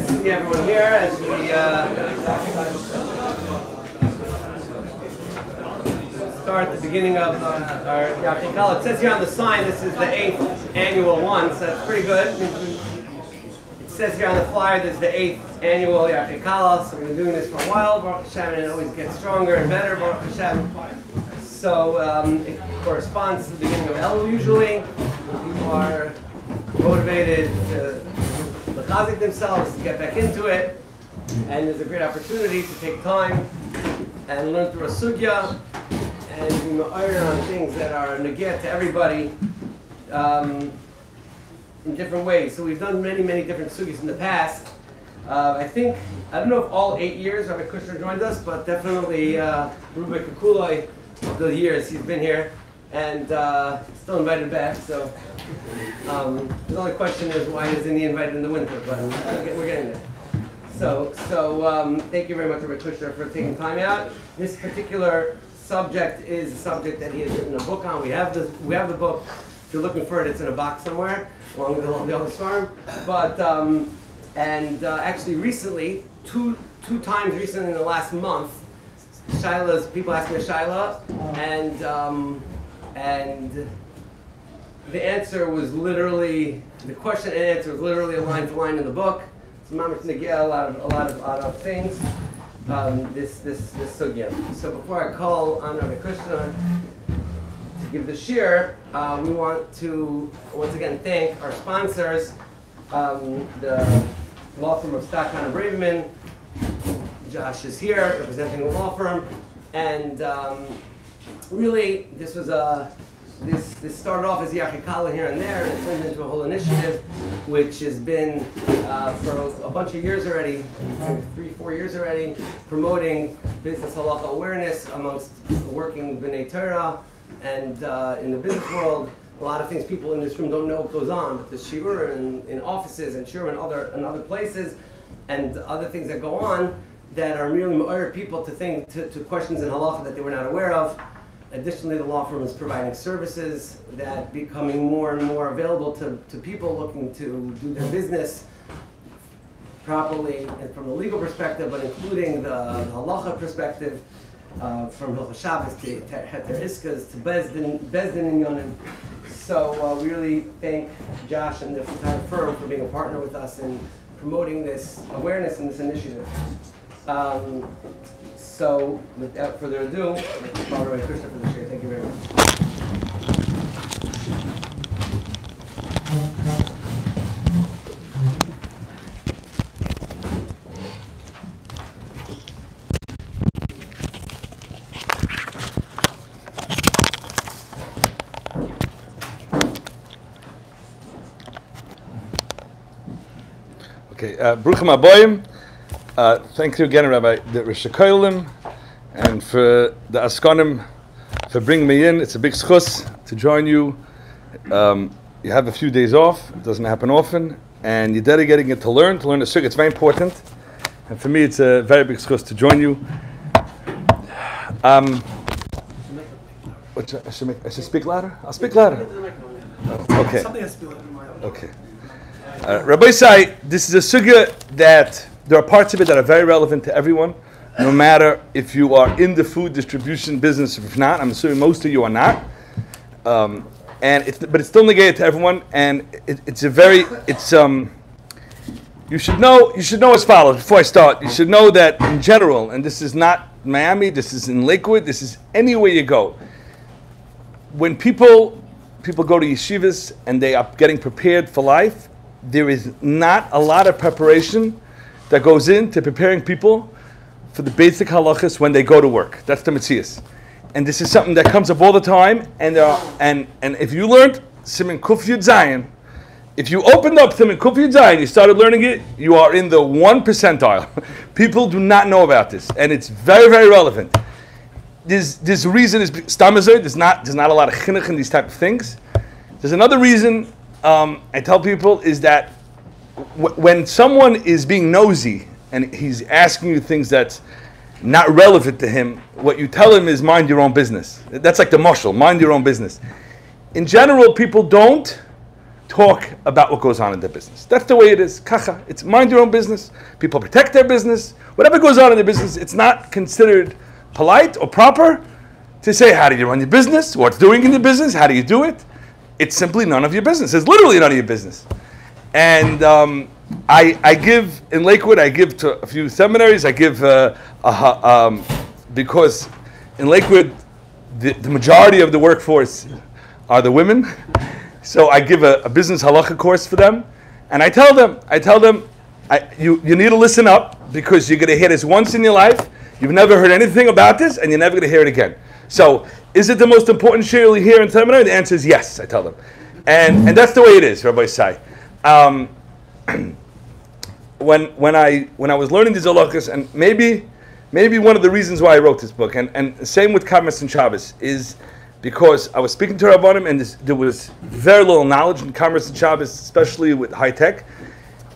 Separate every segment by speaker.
Speaker 1: to see everyone here as we start the beginning of our Yarchei Kallah. It says here on the sign this is the 8th annual one, so that's pretty good. It says here on the flyer this is the 8th annual Yarchei Kallah, so we've been doing this for a while, Baruch Hashem, and it always gets stronger and better, Baruch Hashem. So it corresponds to the beginning of Elul usually. People are motivated to chazik themselves, to get back into it, and there's a great opportunity to take time and learn through a sugya and be ma'ir on things that are neged to everybody in different ways. So we've done many different sugyas in the past. I don't know if all 8 years Rabbi Kushner joined us, but definitely Rabbi Kukulai, the years he's been here, and still invited back. So the only question is why isn't he invited in the winter? But we're getting there. So thank you very much, Rabbi Kushner, for taking time out. This particular subject is a subject that he has written a book on. We have the book. If you're looking for it, it's in a box somewhere along with the other farm. But actually recently, two times recently in the last month, people ask me a shaila, and the answer was literally, the question and answer was literally a line for line in the book. So Mama's Negea, a lot of things. This sugya. So before I call on Rabbi Kushner to give the shir, we want to once again thank our sponsors, the law firm of Stockton and Braverman. Josh is here representing the law firm, and really this was this started off as Yarchei Kallah here and there, and it turned into a whole initiative, which has been for a bunch of years already, 3-4 years already, promoting business halacha awareness amongst working b'nei Torah and in the business world. A lot of things people in this room don't know what goes on, but the shiur in offices and shiur in other places, and other things that go on that are merely ma'ir people to questions in halacha that they were not aware of. Additionally, the law firm is providing services that becoming more and more available to people looking to do their business properly and from the legal perspective, but including the halacha perspective, from Hilchos Shabbos to Heter Iskas to Bezdin and Yonim. So we really thank Josh and the entire firm for being a partner with us in promoting this awareness and this initiative. So, without further ado, let's call Rabbi Kushner for the share. Thank you very much.
Speaker 2: Okay, Bruchim Aboyim. Thank you again, Rabbi the Rishakolim, and for the Askonim for bringing me in. It's a big schus to join you. You have a few days off. It doesn't happen often, and you're dedicating it to learn the sukkah. It's very important, and for me, it's a very big schus to join you. I should speak louder. I'll speak louder. Okay. Okay. Rabbi Sai, this is a sugya that there are parts of it that are very relevant to everyone, no matter if you are in the food distribution business or if not. I'm assuming most of you are not, but it's still negated to everyone, and you should know as follows. Before I start, you should know that in general, and this is not Miami, this is in Lakewood, this is anywhere you go. When people go to yeshivas and they are getting prepared for life, there is not a lot of preparation that goes into preparing people for the basic halachas when they go to work. That's the metzias, and this is something that comes up all the time. And if you learned Siman Kuf Yud Zayin, if you opened up Siman Kuf Yud Zayin, you started learning it, you are in the 1 percentile. People do not know about this, and it's very, very relevant. This reason is stamazor. There's not a lot of chinuch in these type of things. There's another reason I tell people is that when someone is being nosy and he's asking you things that's not relevant to him, what you tell him is mind your own business. That's like the mashal, mind your own business. In general, people don't talk about what goes on in their business. That's the way it is. Kacha. It's mind your own business. People protect their business. Whatever goes on in their business, it's not considered polite or proper to say, how do you run your business? What's doing in your business? How do you do it? It's simply none of your business. It's literally none of your business. And I give, in Lakewood, I give to a few seminaries. I give, because in Lakewood, the majority of the workforce are the women. So I give a business halacha course for them. And I tell them, you need to listen up, because you're going to hear this once in your life. You've never heard anything about this, and you're never going to hear it again. So, is it the most important shir you'll hear in seminar? The answer is yes, I tell them. And that's the way it is, Rabbi Sai. When I was learning these halachas, and maybe one of the reasons why I wrote this book, and same with Kamas and Shabbos, is because I was speaking to Rabbanim, and there was very little knowledge in Kamas and Shabbos, especially with high tech.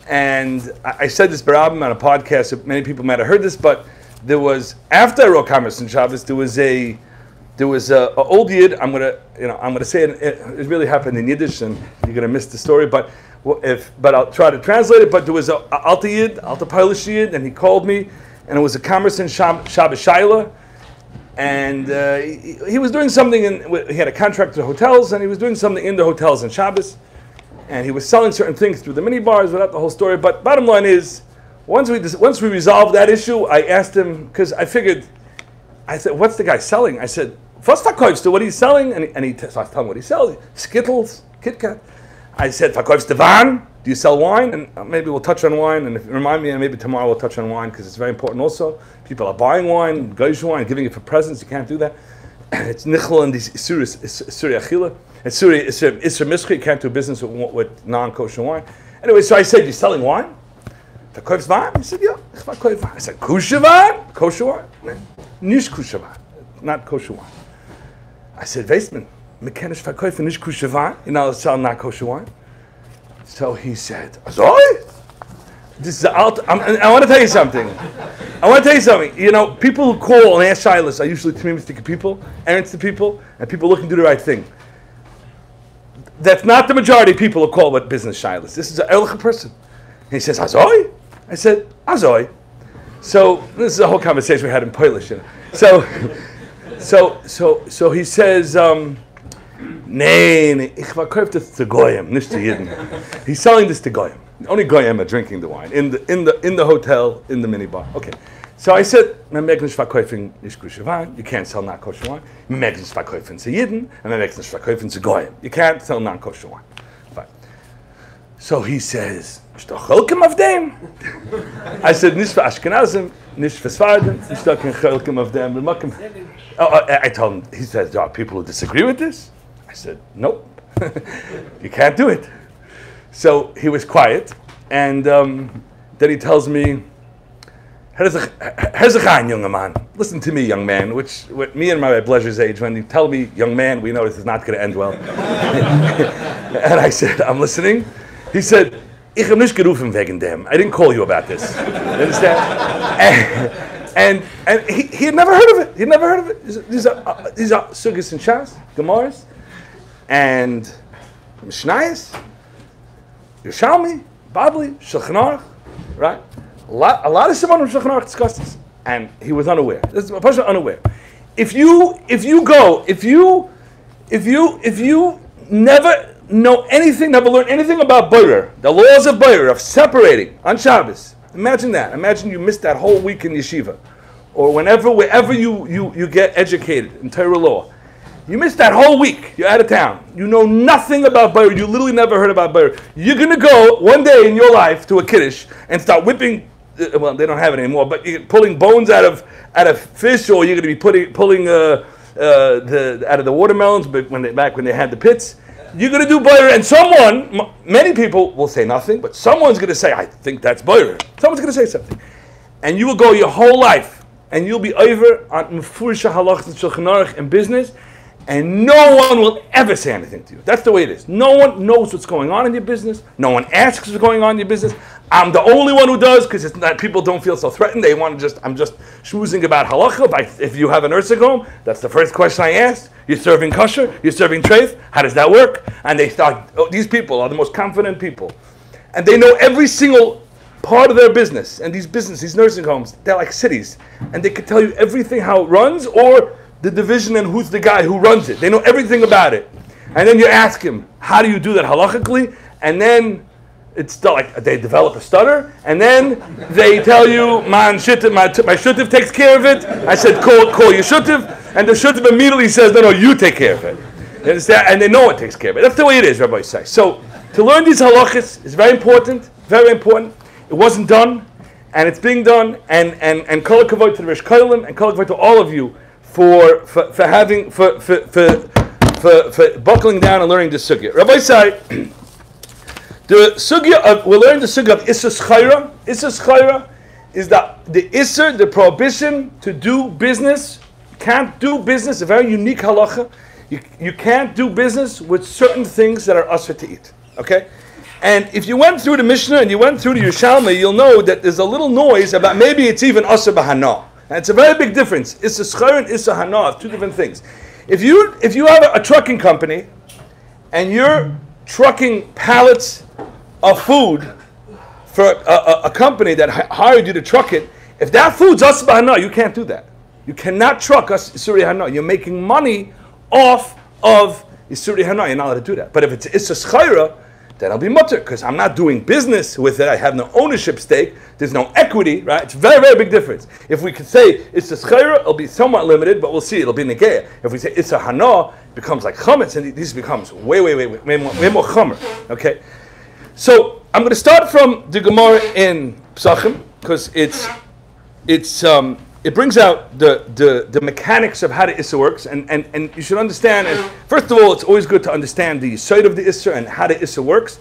Speaker 2: And I said this Barabim on a podcast, so many people might have heard this, but there was, after I wrote Kamas and Shabbos, there was a old Yid. I'm gonna say it really happened in Yiddish, and you're gonna miss the story. But I'll try to translate it. But there was a Alta Yid, Alta Polish Yid, and he called me, and it was a Kamas and Shabbos Shaila, and he was doing something. He had a contract to hotels, and he was doing something in the hotels in Shabbos, and he was selling certain things through the minibars, without the whole story. But bottom line is, once we resolved that issue, I asked him, because I said, what's the guy selling? I said, first verkaufst du, what he's selling? So I was telling him what he sells. Skittles, Kit Kat. I said, verkaufst du Wein? Do you sell wine? And maybe we'll touch on wine, and if you remind me, and maybe tomorrow we'll touch on wine, because it's very important also. People are buying wine, goyish wine, giving it for presents. You can't do that. It's nichel and these ISSUR achila. It's ISSUR mischri. You can't do business with non-kosher wine. Anyway, so I said, you selling wine? Verkaufst Wein? He said, yeah, ich verkaufe Wein. I said, kosher wine? Kosher wine? Nicht kosher wine. Not kosher wine. I said, Weissman, wir können nicht verkaufen, nicht kosher wine. You're not selling not kosher wine. So he said, sorry? This is I want to tell you something. You know, people who call and ask shilas are usually tamimistic people, errands to people, and people looking to do the right thing. That's not the majority of people who call what business shilas. This is an ehrlich person. And he says, Azoi? I said, Azoi. So this is a whole conversation we had in Polish. You know. So he says, Nee, ich verkaufe das zu Goyim, nicht zu Yidden. He's selling this to Goyim. Only Goyim are drinking the wine in the hotel, in the minibar. Okay. So I said, man mag nicht verkaufen nicht kosher wine. You can't sell not kosher wine. Man mag nicht verkaufen zu Yidden, and man mag nicht verkaufen zu Goyim. You can't sell non kosher wine. Fine. So he says, "Ist doch Cholkem auf dem?" I said, "Nicht für Ashkenazim, nicht für Sfardim, ist doch kein Cholkem auf dem." I told him. He says, "Are people who disagree with this?" I said, "Nope, you can't do it." So he was quiet, and then he tells me, "Herzechain, young man. Listen to me, young man." Which, with me and my pleasure's age, when you tell me, "Young man," we know this is not going to end well. And I said, "I'm listening." He said, "Ich hab nicht gerufen wegen dem. I didn't call you about this." You understand? And he had never heard of it. He'd never heard of it. These are sugis and shas, gemaras, and mishnayos, Yerushalmi, Babli, Shulchan Aruch, right? A lot of Simon from Shulchan Aruch discussed this, and he was unaware. This is a person unaware. If you never know anything, never learn anything about Borer, the laws of Borer, of separating on Shabbos. Imagine that. Imagine you missed that whole week in yeshiva, or wherever you get educated in Torah law. You missed that whole week. You're out of town. You know nothing about Borer. You literally never heard about Borer. You're going to go one day in your life to a kiddush and start whipping. Well, they don't have it anymore, but you're pulling bones out of fish, or you're going to be pulling out of the watermelons. But back when they had the pits. You're going to do boirer, and many people will say nothing, but someone's going to say, "I think that's boirer." Someone's going to say something. And you will go your whole life, and you'll be over on Mefurisha Halachas and Shulchan Aruch in business, and no one will ever say anything to you. That's the way it is. No one knows what's going on in your business. No one asks what's going on in your business. I'm the only one who does, because it's not, people don't feel so threatened. They want to just, I'm just schmoozing about halacha. If you have a nursing home, that's the first question I ask. You're serving kosher? You're serving treif? How does that work? And they start, these people are the most confident people. And they know every single part of their business. And these nursing homes, they're like cities. And they can tell you everything, how it runs, or the division and who's the guy who runs it. They know everything about it. And then you ask him, how do you do that halachically? And then it's still like they develop a stutter, and then they tell you, my shuttif takes care of it. I said, call your shuttif, and the shuttif immediately says, no, you take care of it. You understand? And they know it takes care of it. That's the way it is, Rabbi says. So to learn these halachas is very important, very important. It wasn't done, and it's being done, and Kallah kavod to the Rish Kolim, and Kallah kavod to all of you for buckling down and learning this sugya. Rabbi say, the sugya of, we're learning the sugya of ISSUR. ISSUR is the ISSUR, the prohibition to do business. You can't do business, a very unique halacha. You can't do business with certain things that are ISSUR to eat. Okay? And if you went through the Mishnah and you went through the Yerushalmi, you'll know that there's a little noise about maybe it's even ISSUR b'hana. And it's a very big difference. ISSUR and ISSUR hana are two different things. If you have a trucking company and you're trucking pallets of food for a company that hired you to truck it, if that food's ISSUR b'hana, you can't do that. You cannot truck ISSUR hana. You're making money off of ISSUR hana. You're not allowed to do that. But if it's ISSUR, then I'll be mutter, because I'm not doing business with it. I have no ownership stake. There's no equity, right? It's a very, very big difference. If we could say it's a schayra, it'll be somewhat limited, but we'll see. It'll be negeya. If we say it's a hana, it becomes like chametz, and this becomes way more chamer. Okay? So I'm going to start from the Gemara in Psachim, because it brings out the mechanics of how the ISSUR works, and you should understand, and first of all, it's always good to understand the side of the ISSUR and how the ISSUR works,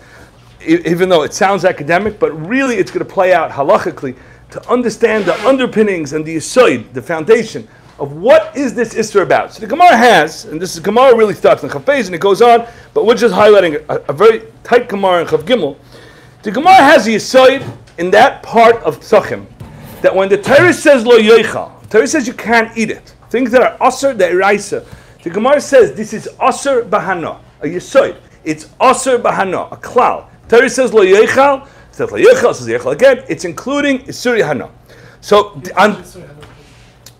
Speaker 2: even though it sounds academic, but really it's going to play out halachically to understand the underpinnings and the side, the foundation of what is this ISSUR about. So the Gemara has, and this is Gemara really starts in Chav Beis and it goes on, but we're just highlighting a very tight Gemara in Chav Gimel. The Gemara has the side in that part of Psachim, that when the Torah says lo yoichal, Torah says you can't eat it. Things that are ISSUR, the eraisa. The Gemara says this is ISSUR b'hana, a yisoid. It's ISSUR b'hana, a klal. Torah says lo yoichal, says lo yoichal, says yoichal again. It's including ISSUR hana. So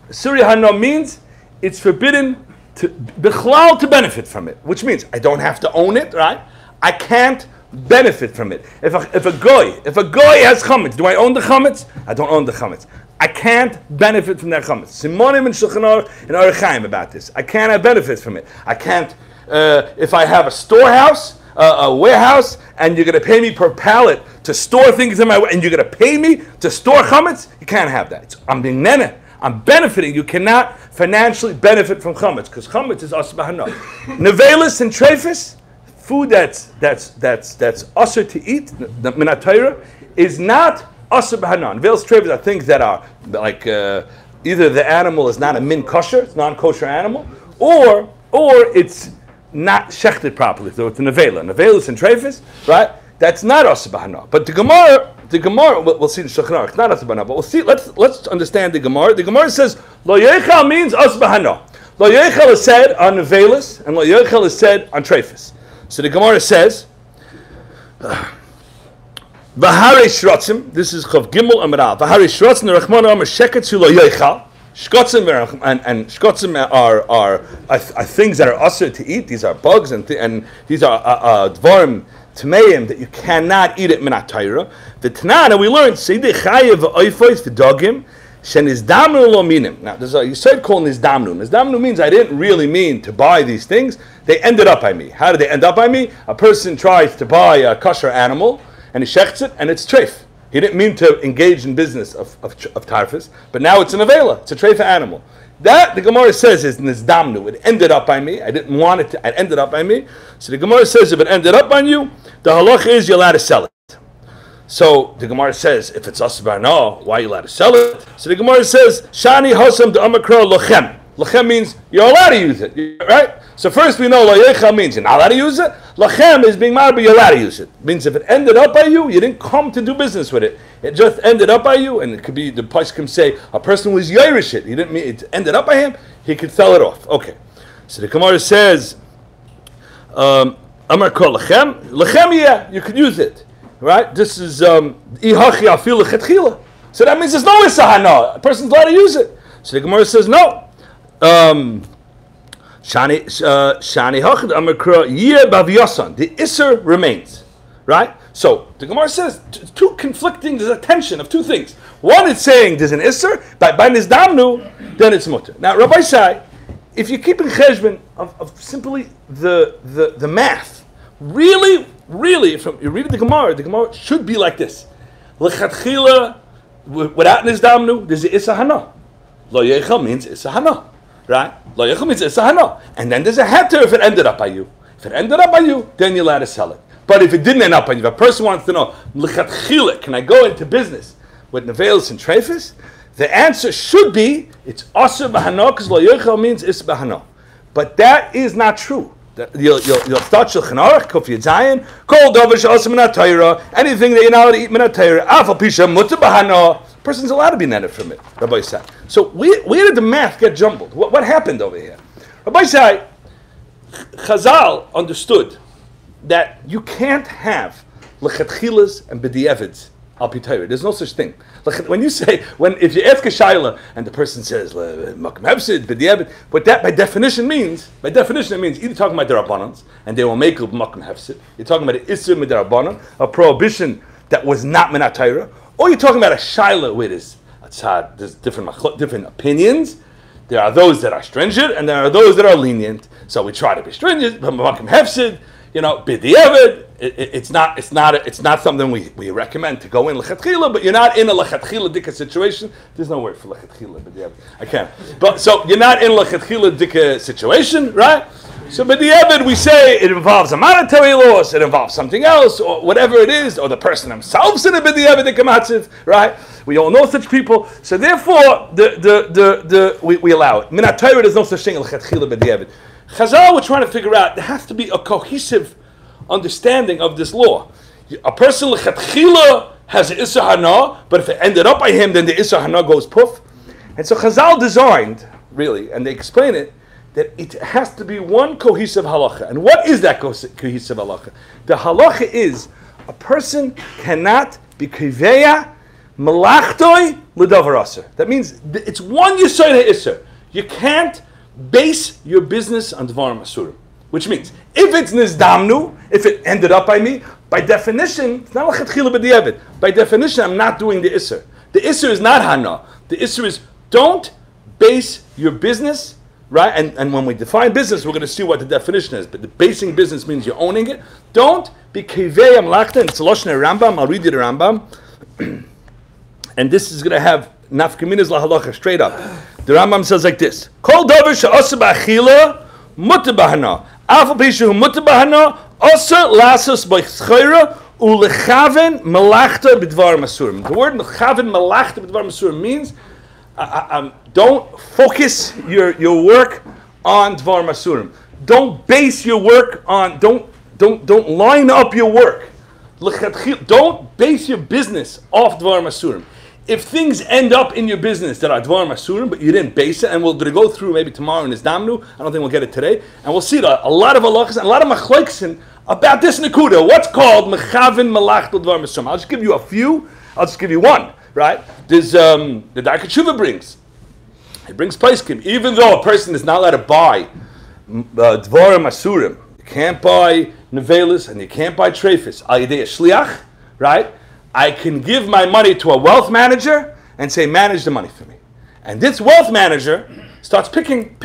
Speaker 2: ISSUR hana means it's forbidden to bichlal to benefit from it, which means I don't have to own it, right? I can't benefit from it. If a goy has chametz, do I own the chametz? I don't own the chametz. I can't benefit from that chametz. Simonim and Shulchan Aruch and Archaim about this. I can't benefit from it. I can't. If I have a storehouse, a warehouse, and you're going to pay me per pallet to store things in my, and you're going to pay me to store chametz, you can't have that. I'm being nene. I'm benefiting. You cannot financially benefit from chametz because chametz is ISSUR b'hana. Nevelis and treifis, food that's ISSUR to eat, the minat Torah, is not ISSUR b'hana. Nevelis treifis are things that are like either the animal is not a min kosher, it's non-kosher animal, or it's not shechted properly, so it's a nevela. Nevelis and treifis, right? That's not ISSUR b'hana. But the Gemara, we'll see the Shulchan Aruch. It's not ISSUR b'hana, but we'll see. Let's understand the Gemara. The Gemara says lo yoichal means ISSUR b'hana. Lo yoichal is said on nevelis, and lo yoichal is said on treifis. So the Gemara says, V'harei shrotzim, this is Chav Gimel Amiral, V'harei shrotzim, the Rachmana Amar Sheketz Hu Lo Yoichal, Shkotzim and Shkotzim are things that are ISSUR to eat. These are bugs and these are dvarim tmeim that you cannot eat it minat Torah. The Tanana we learned Seidei Chayev V'oifos V'dogim Shen Nizdamnu Lo Minim. Now there's a Yisod called Nizdamnu. Nizdamnu means I didn't really mean to buy these things. They ended up by me. How did they end up by me? A person tries to buy a kosher animal and he shechts it and it's treif. He didn't mean to engage in business of tarfus, but now it's an avela. It's a treifa animal. That, the Gemara says, is nizdamnu. It ended up by me. I didn't want it to. It ended up by me. So the Gemara says, if it ended up on you, the halach is you're allowed to sell it. So the Gemara says, if it's ISSUR b'hana, why are you allowed to sell it? So the Gemara says, shani hosam de amakra lochem. Lachem means you're allowed to use it, right? So first we know lo yechal means you're not allowed to use it. Lachem is being marba, you're allowed to use it. Means if it ended up by you, you didn't come to do business with it. It just ended up by you, and it could be, the Pasuk say, a person was yairish it. He didn't mean it ended up by him, he could sell it off. Okay. So the Gemara says, Amar kol lachem. Lachem, yeah, you could use it. Right? This is ihachi afilu chetchila. So that means there's no isahana. A person's allowed to use it. So the Gemara says no. Shani hachad amakra yeh bavyasan. The ISSUR remains, right? So the Gemara says two conflicting. There's a tension of two things. One, it's saying there's an ISSUR by nizdamnu, then it's mutter. Now, Rabbi say, if you're keeping cheshbon of simply the math, really, if you read the Gemara should be like this: lechatchila, without nizdamnu, there's the isahana. Lo yechal means isahana. Right? Lo yechal means isahana. And then there's a heter if it ended up by you. If it ended up by you, then you're allowed to sell it. But if it didn't end up by you, if a person wants to know, l'chatchila, can I go into business with nevelis and treifis? The answer should be, it's asur b'hana, because lo yechal means is b'hana. But that is not true. You'll start Shulchan Aruch, Kuf Yud Zayin, kol davar she'asur min ha'Torah, anything that you're not allowed to eat min ha'Torah, afal pisha mutar b'hana. Person's allowed to be netted from it, Rabbi said. So where did the math get jumbled? What happened over here? Rabbi said, Chazal understood that you can't have lechatchilas and b'di'evids al pi Torah. There's no such thing. When you say, if you ask a shayla and the person says makom hefsid b'di'evid, what that by definition it means either talking about the rabbanans and they will make a makom hefsid. You're talking about the ISSUR midrabanan, a prohibition that was not min ha'Torah. Or you're talking about a shayla where there's different opinions. There are those that are stringent, and there are those that are lenient. So we try to be stringent. Makom hefsid, b'di'evid. It's not something we recommend to go in lechatchila. But you're not in a lechatchila dika situation. There's no word for lechatchila b'di'evid. I can't. But so you're not in a lechatchila dika situation, right? So b'di'evid, we say it involves a monetary loss, it involves something else, or whatever it is, or the person themselves in a b'di'evid dikamatziv, right? We all know such people. So therefore, we allow it. Min ha'Torah, there's no such thing l'chatchila b'di'evid. Chazal, we're trying to figure out, there has to be a cohesive understanding of this law. A person l'chatchila has an ISSUR hana, but if it ended up by him, then the ISSUR hana goes poof. And so Chazal designed, really, and they explain it, that it has to be one cohesive halacha. And what is that cohesive halacha? The halacha is a person cannot be kiveya malachtoi l'davar asur. That means it's one yesod ha'isur. You can't base your business on dvarim asurim. Which means, if it's nizdamnu, if it ended up by me, by definition, it's not l'chatchila b'di'evid. By definition, I'm not doing the ISSUR. The ISSUR is not hana. The ISSUR is, don't base your business. Right, and when we define business, we're going to see what the definition is. But the basing business means you're owning it. Don't be kivei amlachta. And it's a lashon Rambam. I'll read you the Rambam. And this is going to have nafkaminas lahalacha straight up. The Rambam says like this: Kol davar she'asur b'achila mutar b'hana. Afal pi shehu mutar b'hana asur lasos b'chayra ulechaven melachta b'dvar masurim. The word lechaven melachta b'dvar masurim means don't focus your work on dvar masurim. Don't base your work on. Don't line up your work. Don't base your business off dvar masurim. If things end up in your business that are dvar masurim, but you didn't base it, and we'll go through maybe tomorrow in Nizdamnu. I don't think we'll get it today, and we'll see a lot of halachas and a lot of machlokes about this nekuda. What's called mechaven malach dvar masurim? I'll just give you a few. I'll just give you one. Right? There's the Darkei Tshuva brings. He brings paiskim. Even though a person is not allowed to buy dvarim asurim, you can't buy nevelis and you can't buy treifis. Al yedei shliach, right? I can give my money to a wealth manager and say, manage the money for me. And this wealth manager starts picking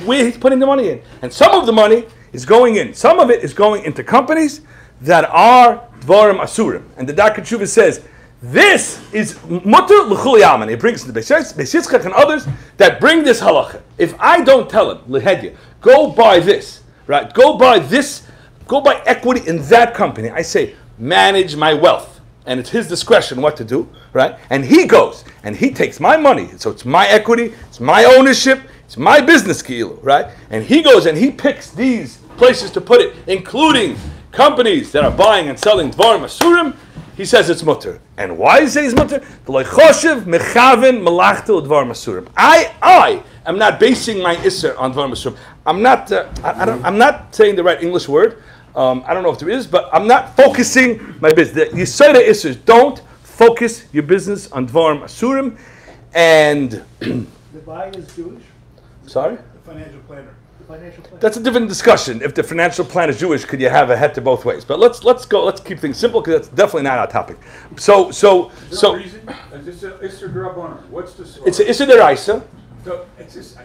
Speaker 2: where he's putting the money in. And some of the money is going in. Some of it is going into companies that are dvarim asurim. And the Darkei Tshuva says, this is mutter l'chuli alman. It brings the Beis Yitzchak and others that bring this halacha. If I don't tell him, lehedya, go buy this, right? Go buy equity in that company. I say, manage my wealth. And it's his discretion what to do, right? And he goes, and he takes my money. So it's my equity, it's my ownership, It's my business, Ki'ilu, right? And he goes and he picks these places to put it, including companies that are buying and selling Dvarim Asurim. He says it's mutter. And why does he say it's mutter? I am not basing my ISSUR on Dvarim Asurim. I'm not saying the right English word. I don't know if there is, but I'm not focusing my business. You say the ISSURs, don't focus your business on Dvarim Asurim. And
Speaker 3: The buyer is Jewish?
Speaker 2: sorry?
Speaker 3: The financial planner. The financial planner.
Speaker 2: That's a different discussion. If the financial plan is Jewish, could you have a heter both ways? But let's keep things simple because that's definitely not our topic. So
Speaker 4: Is there a reason? Is this a ISSUR Drabanan? What's the source?
Speaker 2: it's an ISSUR deraisa.
Speaker 4: So it's just,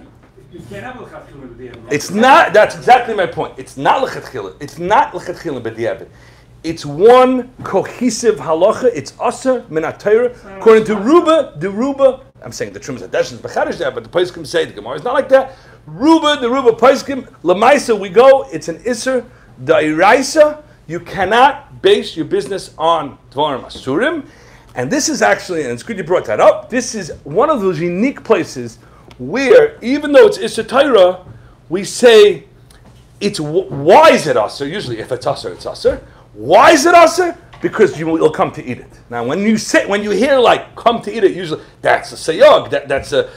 Speaker 4: you can't have a lechatchila with the end.
Speaker 2: It's not. That's exactly my point. It's not lechatchila. It's not lechatchila b'diavad. It's one cohesive halacha. It's asa min atayra. According to Ruba, I'm saying the Trumas Hadeshin is b'chadish there, but the Paiskim say the Gemara is not like that. The Ruba Paiskim lemaisa we go. It's an ISSUR deraisa. You cannot base your business on Dvarim Asurim, and this is actually, and it's good you brought that up. This is one of those unique places where, even though it's ISSUR Torah, we say it's why is it ISSUR? Usually, if it's ISSUR, it's ISSUR. Why is it ISSUR? Because you'll come to eat it. Now, when you hear like come to eat it, usually that's a sayog, that's a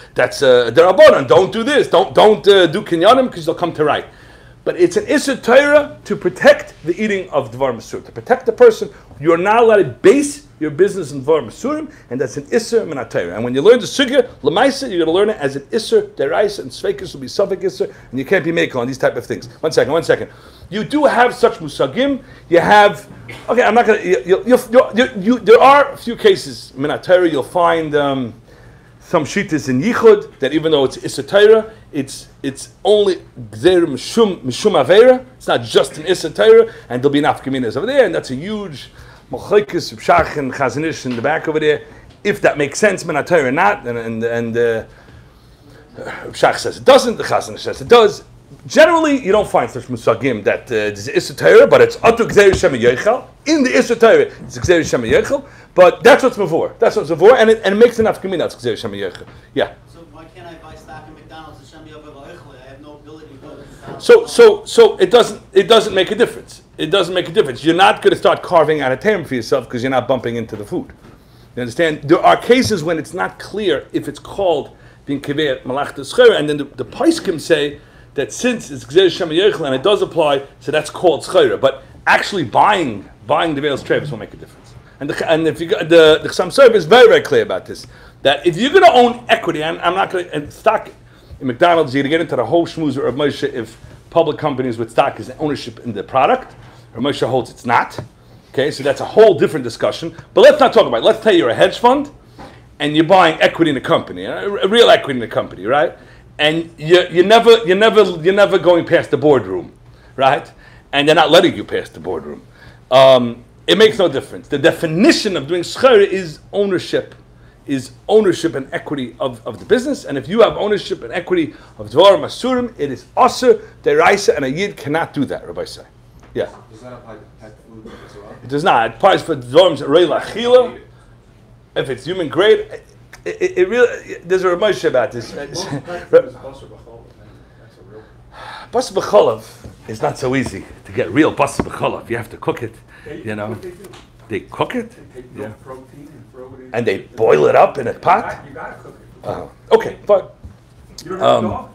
Speaker 2: derabanan. Don't do this. Don't do kinyanim because they'll come to right. But it's an ISSUR Torah to protect the eating of Dvar Masur, to protect the person. You're not allowed to base your business in Dvar Masurim, and that's an ISSUR min Torah. And when you learn the sugya lemaisa, you're going to learn it as an ISSUR deraisa, and sveikus will be suffik ISSUR, and you can't be making on these type of things. One second. You do have such musagim. You have I'm not going to. There are a few cases min Torah. You'll find some shittas in yichud that even though it's ISSUR Torah, it's only gzeir mishum avera. It's not just an ISSUR Torah, and there'll be nafkaminas over there, and that's a huge machlekes Shach and Chazanish in the back over there. If that makes sense, min Torah or not, and Shach says it doesn't. The Chazanish says it does. Generally, you don't find such musagim that there's ISSUR Torah, but it's atu gzeir shem yochel. In the ISSUR Torah, it's gzeir shem yochel. But that's what's before. And it makes enough nafkamina. It's gzeir shem yochel. Yeah.
Speaker 5: So why can't I buy stock in McDonald's and Shem Yochel Oichle? I have no ability to go to McDonald's.
Speaker 2: So it doesn't make a difference. It doesn't make a difference. You're not going to start carving out a term for yourself because you're not bumping into the food. You understand? There are cases when it's not clear if it's called being kiveh malach d'schera, and then the paiskim say that since it's gzeir shem yochel and it does apply, so that's called schera. But actually buying the veil's trevis will make a difference. And if you the Chassam Sofer is very, very clear about this, that if you're going to own equity, and I'm not going to, and stock in McDonald's, you're going to get into the whole schmoozer of Moshe if public companies with stock is ownership in the product, or Moshe holds it's not. Okay, so that's a whole different discussion. But let's not talk about it. Let's say you're a hedge fund, and you're buying equity in a company, a real equity in a company, right? And you're never going past the boardroom, right? And they're not letting you past the boardroom. It makes no difference. The definition of doing schera is ownership and equity of the business. And if you have ownership and equity of Dvar Masurim, it is ISSUR deraisa, and a yid cannot do that, Rabbi say. Yeah.
Speaker 6: Does that apply to pet food as well?
Speaker 2: It does not. It applies for Dvar Lachila. If it's human grade, it really, there's a Ramesh about this. Basar b'cholav is not so easy to get real basar b'cholav. You have to cook it. You know, they cook it,
Speaker 4: They take protein and throw it in.
Speaker 2: and they boil it up in a pot.
Speaker 4: You gotta cook it.
Speaker 2: Okay, fine.
Speaker 4: You don't have a dog?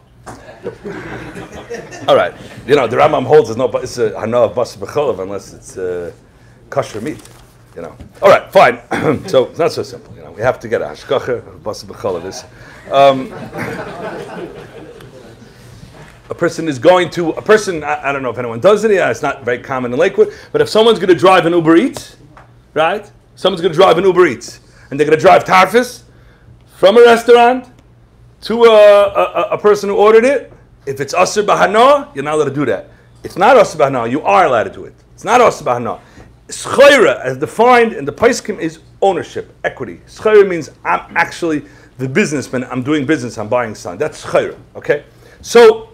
Speaker 2: All right. You know, the Rambam holds there's no it's a hana of basar b'cholav unless it's kosher meat. You know. All right, fine. So it's not so simple. You know, we have to get a hashkacha of basar b'cholav. A person, I don't know if anyone does it, it's not very common in Lakewood, but if someone's going to drive an Uber Eats, right? Someone's going to drive an Uber Eats, and they're going to drive tarfus from a restaurant to a person who ordered it. If it's ISSUR b'hana, you're not allowed to do that. It's not ISSUR b'hana, you are allowed to do it. It's not ISSUR b'hana. Schera, as defined in the Paiskim, is ownership, equity. Schera means I'm actually the businessman, I'm doing business, I'm buying something. That's schera, okay? So,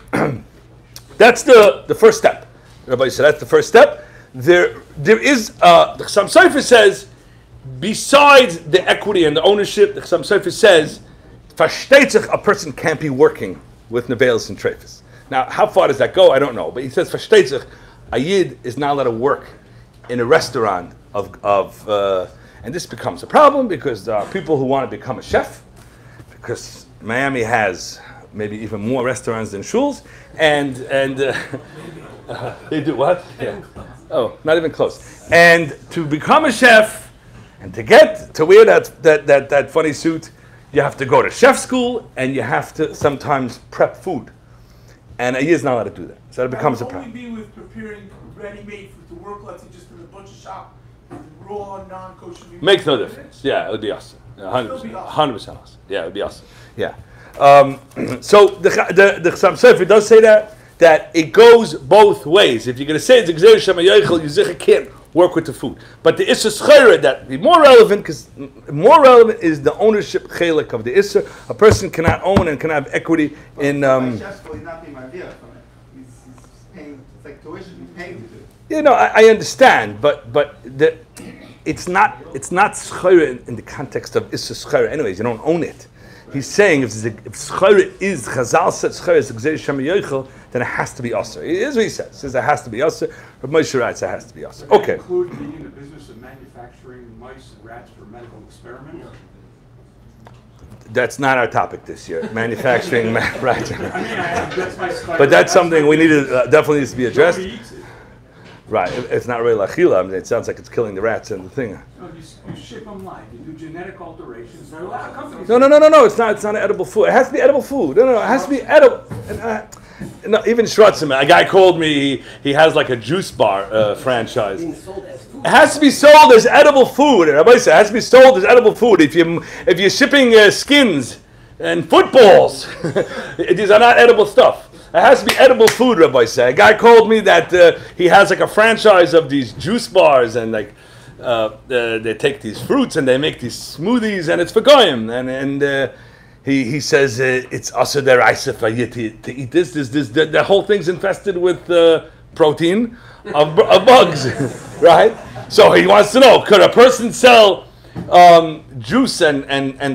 Speaker 2: that's the first step. Everybody said that's the first step. There is the Chassam Sofer says, besides the equity and the ownership, the Chassam Sofer says, a person can't be working with nevelis and treifis. Now, how far does that go? I don't know. But he says, versteht sich, a yid is not allowed to work in a restaurant and this becomes a problem because there are people who want to become a chef, because Miami has maybe even more restaurants than shuls, and they do what? Yeah. Oh, not even close. And to become a chef and to get to wear that funny suit, you have to go to chef school and you have to sometimes prep food. And a year's not allowed to do that. So it becomes a problem.
Speaker 3: Only be with preparing ready-made food to work, let's say, just in the butcher shop, raw, non-kosher meat.
Speaker 2: Makes no difference. Yeah, it would be awesome. 100%. 100% awesome. Yeah, it would be awesome. Yeah. So the Chassam Sofer does say that it goes both ways. If you're going to say it's Gzeir Shem HaYochel, you zicha can't work with the food. But the ISSUR that be more relevant, because more relevant is the ownership chelik of the ISSUR. A person cannot own and cannot have equity in.
Speaker 6: My chef school is not being my deal from it. He's paying, it's like tuition, he's paying to do it.
Speaker 2: You know, I understand, but it's not schayra in the context of ISSUR schayra. Anyways, you don't own it. He's saying if schayra is Chazal said schayra is Gzeir Shem HaYochel, then it has to be ISSUR. Here's what he says. He says it has to be ISSUR. But Moshe writes it has to be ISSUR. Okay.
Speaker 4: Include being in the business of manufacturing mice and rats for medical experiments?
Speaker 2: That's not our topic this year. Manufacturing rats.
Speaker 4: That's my
Speaker 2: But that's something we need to definitely needs to be addressed.
Speaker 4: Nobody eats it.
Speaker 2: Right. It's not really lachila. I mean, it sounds like it's killing the rats and the thing.
Speaker 4: No, you ship them live. You do genetic alterations. There are a lot of companies.
Speaker 2: No. It's not an edible food. It has to be edible food. No. It has to be edible. No, even Shrutzim, a guy called me. He has like a juice bar franchise. It has to be sold as edible food. Rabbi said it has to be sold as edible food. If you're shipping skins and footballs, these are not edible stuff. It has to be edible food, Rabbi said. A guy called me that he has like a franchise of these juice bars, and like they take these fruits and they make these smoothies, and it's for goyim. And he says it's also their for you to eat this. The whole thing's infested with protein of bugs, right? So he wants to know: could a person sell juice and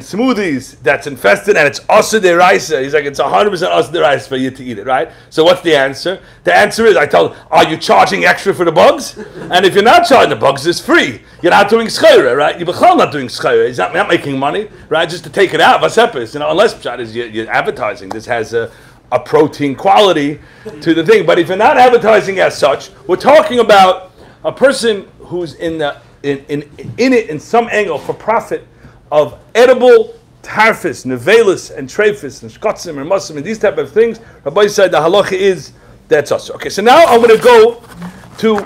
Speaker 2: smoothies that's infested and it's also deraisa? He's like, it's 100% also deraisa for you to eat it, right? So what's the answer? The answer is, I tell him, are you charging extra for the bugs? And if you're not charging the bugs, it's free. You're not doing schayra, right? You're not doing schayra. He's not making money, right? Just to take it out, vasepis, unless you're advertising. This has a protein quality to the thing. But if you're not advertising as such, we're talking about a person who's in it in some angle for profit of edible tarfis, nevelis, and treifis, and shkotzim, and musim, and these type of things. Rabbi said the halacha is that's us. Okay, so now I'm going to go to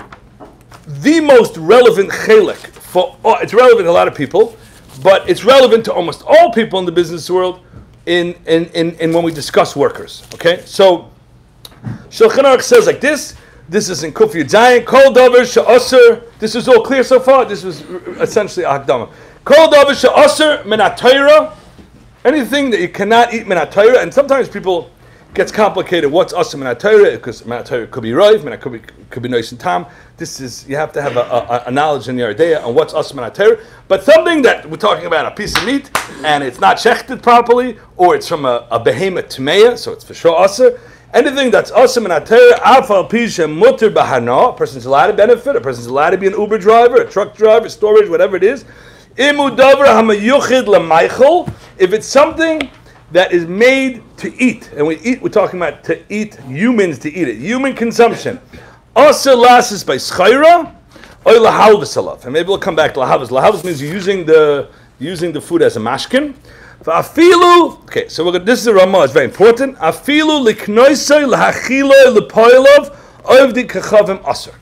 Speaker 2: the most relevant chelik for. It's relevant to a lot of people, but it's relevant to almost all people in the business world. In when we discuss workers. Okay, so Shulchan Aruch says like this. This is in Kuf Yud Zayin. Kol davar she'asur. This is all clear so far. This was essentially a hakdama. Kol davar she'asur min ha'Torah. Anything that you cannot eat min ha'Torah, and sometimes people gets complicated. What's asur min ha'Torah? Because min ha'Torah could be roiv, min ha'Torah could be nois and tam. This is, you have to have a knowledge in your idea on what's asur min ha'Torah. But something that we're talking about, a piece of meat, and it's not shechted properly, or it's from a behemoth tmeya, so it's for sure asur. Anything that's awesome in Atayr, Afal Pisha Mutter Bahana, a person's allowed to benefit, a person's allowed to be an Uber driver, a truck driver, storage, whatever it is. Imu Davra Hamayuchid Lamaichel, if it's something that is made to eat, and we're talking about to eat, humans to eat it, human consumption. Asa Lasis by Schaira, or Lahavas Alav. And maybe we'll come back to Lahavas. Lahavas means you're using the food as a mashkin. Okay, so this is a Ramah, it's very important. Afilu liknoisei lahachiloi lepoilov ovdi kachavim asur.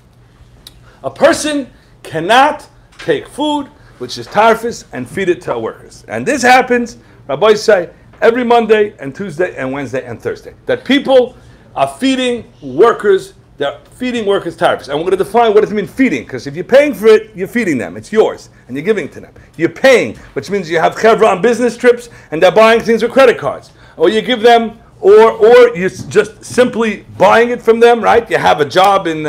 Speaker 2: A person cannot take food, which is tarfis, and feed it to our workers. And this happens, Rabbi say, every Monday and Tuesday and Wednesday and Thursday. That people are feeding workers, they're feeding workers tarfis. And we're going to define what does it mean feeding, because if you're paying for it, you're feeding them. It's yours, and you're giving it to them. You're paying, which means you have chevra on business trips, and they're buying things with credit cards. Or you give them, or you're just simply buying it from them, right? You have a job in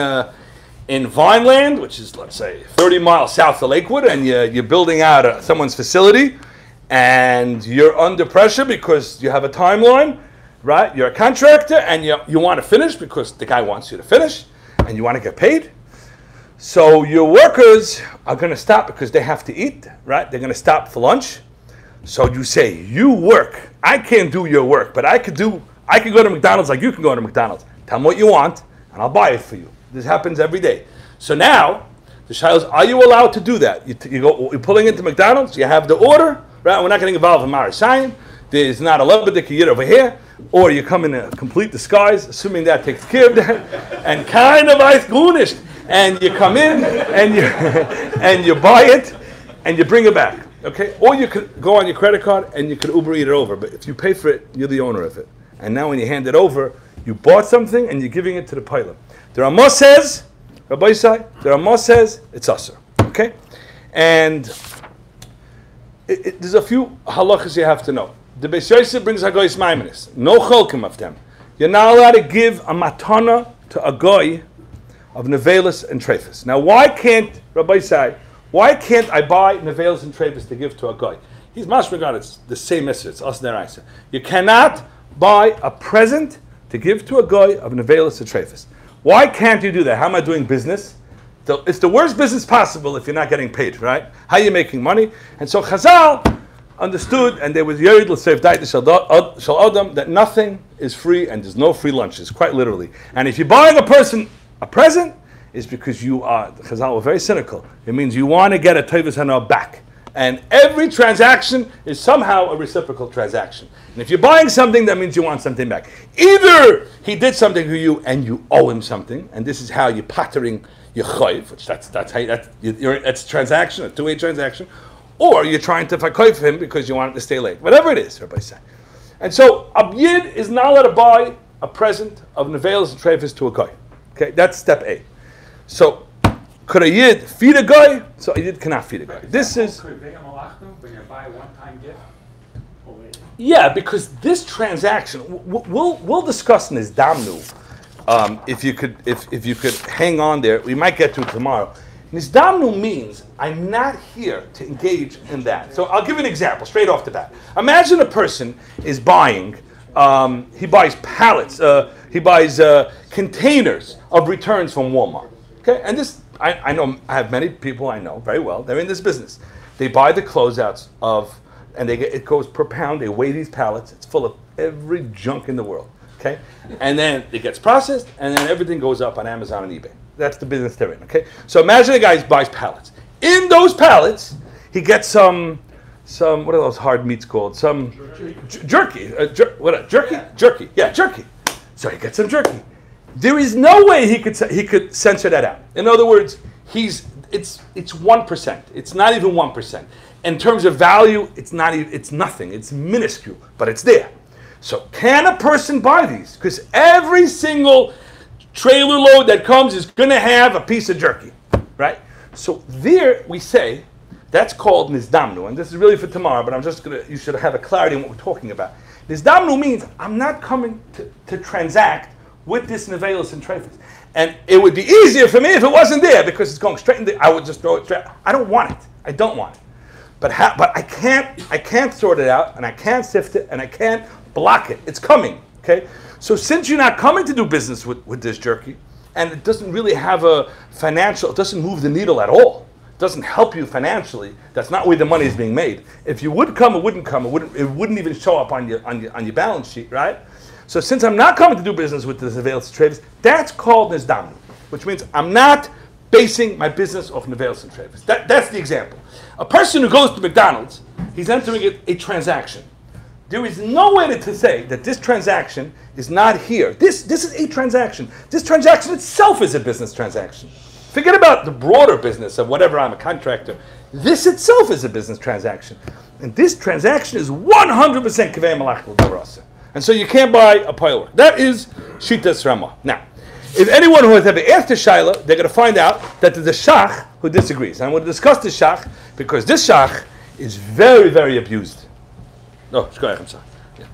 Speaker 2: Vineland, which is, let's say, 30 miles south of Lakewood, and you're building out someone's facility, and you're under pressure because you have a timeline, right? You're a contractor and you want to finish because the guy wants you to finish and you want to get paid. So your workers are going to stop because they have to eat, right? They're going to stop for lunch. So you say, you work. I can't do your work, but I could go to McDonald's like you can go to McDonald's. Tell me what you want and I'll buy it for you. This happens every day. So now the child is, are you allowed to do that? You're pulling into McDonald's, you have the order, right? We're not getting involved in Marashayim. There's not a lebedik yid over here. Or you come in a complete disguise, assuming that takes care of that, and kind of eisgunished. And you come in and you buy it and you bring it back. Okay? Or you could go on your credit card and you could Uber eat it over. But if you pay for it, you're the owner of it. And now when you hand it over, you bought something and you're giving it to the pilot. The Ramah says, Rabbi Isai, the Ramah says it's ISSUR. Okay? And there's a few halachas you have to know. The Beis Yosef brings Hagoyis Maimonis. No cholkim of them. You're not allowed to give a matana to a goy of nevelis and trefus. Now, why can't Rabbi say? Why can't I buy nevelis and trefus to give to a goy? He's mashmagad. It's the same message. It's us deraisa. You cannot buy a present to give to a goy of nevelis and trefus. Why can't you do that? How am I doing business? It's the worst business possible if you're not getting paid, right? How are you making money? And so Chazal understood, and there was Yerid l'seif daita shel adam, that nothing is free and there's no free lunches, quite literally. And if you're buying a person a present, it's because you are, Chazal were very cynical. It means you want to get a tevis hana back. And every transaction is somehow a reciprocal transaction. And if you're buying something, that means you want something back. Either he did something to you and you owe him something, and this is how you're pattering your chayiv, which that's a transaction, a two-way transaction, or you're trying to fakayf him because you want him to stay late. Whatever it is, Rabbi said. And so a yid is not allowed to buy a present of nevelis and trefus to a guy. Okay, that's step A. So could a yid feed a guy? So a yid cannot feed a guy. This is
Speaker 4: when you buy a one-time gift.
Speaker 2: yeah, because this transaction we'll discuss in this damnu. If you could hang on there, we might get to it tomorrow. Nizdamnu means I'm not here to engage in that. So I'll give you an example straight off the bat. Imagine a person is buying, he buys pallets, he buys containers of returns from Walmart. Okay, and this I know I have many people I know very well. They're in this business. They buy the closeouts of, and it goes per pound. They weigh these pallets. It's full of every junk in the world. Okay, and then it gets processed, and then everything goes up on Amazon and eBay. That's the business they're in. Okay, so imagine a guy buys pallets. In those pallets, he gets some what are those hard meats called? Some jerky. Jerky. Yeah, jerky. So he gets some jerky. There is no way he could censor that out. In other words, it's 1%. It's not even 1%. In terms of value, it's nothing. It's minuscule, but it's there. So can a person buy these? Because every single trailer load that comes is going to have a piece of jerky, right? So there we say that's called nizdamnu, and this is really for tomorrow. But you should have a clarity on what we're talking about. Nizdamnu means I'm not coming to transact with this nevelis and trefus. And it would be easier for me if it wasn't there because it's going straight in I would just throw it straight. I don't want it. I don't want it. But I can't sort it out, and I can't sift it, and I can't block it. It's coming. Okay? So since you're not coming to do business with this jerky, and it doesn't really have a financial, it doesn't move the needle at all. It doesn't help you financially. That's not where the money is being made. If you would come, it wouldn't come. It wouldn't even show up on your balance sheet, right? So since I'm not coming to do business with this nevelis and trefus, that's called nizdamnu, which means I'm not basing my business off nevelis and trefus. That's the example. A person who goes to McDonald's, he's entering a transaction. There is no way to say that this transaction is not here. This is a transaction. This transaction itself is a business transaction. Forget about the broader business of whatever I'm a contractor. This itself is a business transaction. And this transaction is 100% kaveh malach l'darasa. And so you can't buy a pile work. That is Shitas Ramah. Now, if anyone who has ever asked a Shaila, they're going to find out that there's a Shach who disagrees. And I'm going to discuss this Shach because this Shach is very, very abused. No, I'm sorry. Yeah.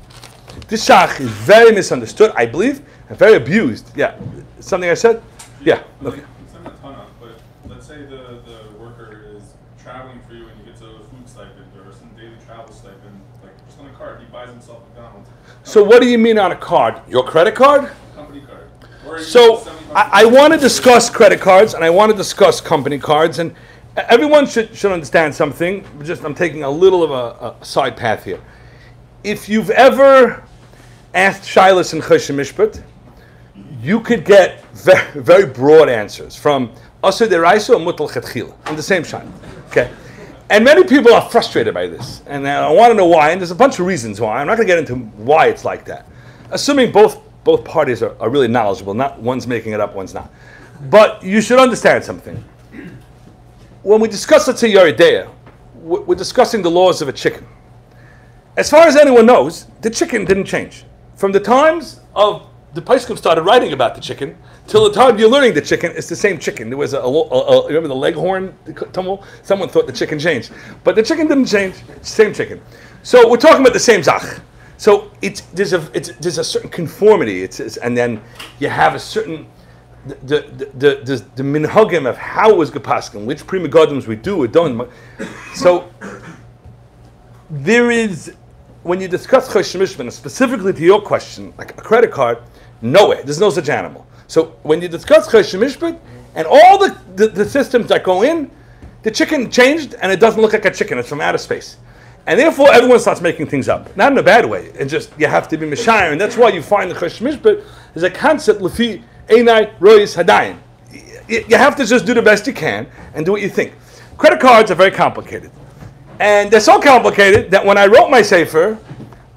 Speaker 2: This Shach is very misunderstood, I believe, and very abused. Yeah. Something I said? Yeah. Okay.
Speaker 7: It's not a ton of, but let's say the worker is traveling for you and he gets a food stipend or some daily travel stipend, like just on a card. He buys himself McDonald's.
Speaker 2: So what do you mean on a card? Your credit card?
Speaker 7: Company card. Or he
Speaker 2: So
Speaker 7: uses $75.
Speaker 2: I want to discuss credit cards and I want to discuss company cards, and everyone should understand something. I'm taking a little of a side path here. If you've ever asked Shilas and Choshen Mishpat, you could get very, very broad answers from ISSUR deraisa or mutal chetchila on the same shine. Okay, and many people are frustrated by this, and I want to know why. And there's a bunch of reasons why. I'm not going to get into why it's like that, assuming both parties are really knowledgeable. Not one's making it up, one's not. But you should understand something. When we discuss, let's say, Yarchei, we're discussing the laws of a chicken. As far as anyone knows, the chicken didn't change. From the times of the Paiskim started writing about the chicken, till the time you're learning the chicken, it's the same chicken. There was remember the leghorn tumble? Someone thought the chicken changed. But the chicken didn't change, it's the same chicken. So we're talking about the same zach. So there's a certain conformity, and then you have a certain, the minhagim of how it was gepaskin, which prima godims we do or don't. So there is, when you discuss Choshen Mishpat, specifically to your question, like a credit card, no way, there's no such animal. So when you discuss Choshen Mishpat and all the systems that go in, the chicken changed and it doesn't look like a chicken, it's from outer space. And therefore everyone starts making things up. Not in a bad way, it's just you have to be Mishayir, and that's why you find the Choshen Mishpat is a concept, Lefi Einai Rois Hadayin. You have to just do the best you can and do what you think. Credit cards are very complicated. And they're so complicated that when I wrote my sefer,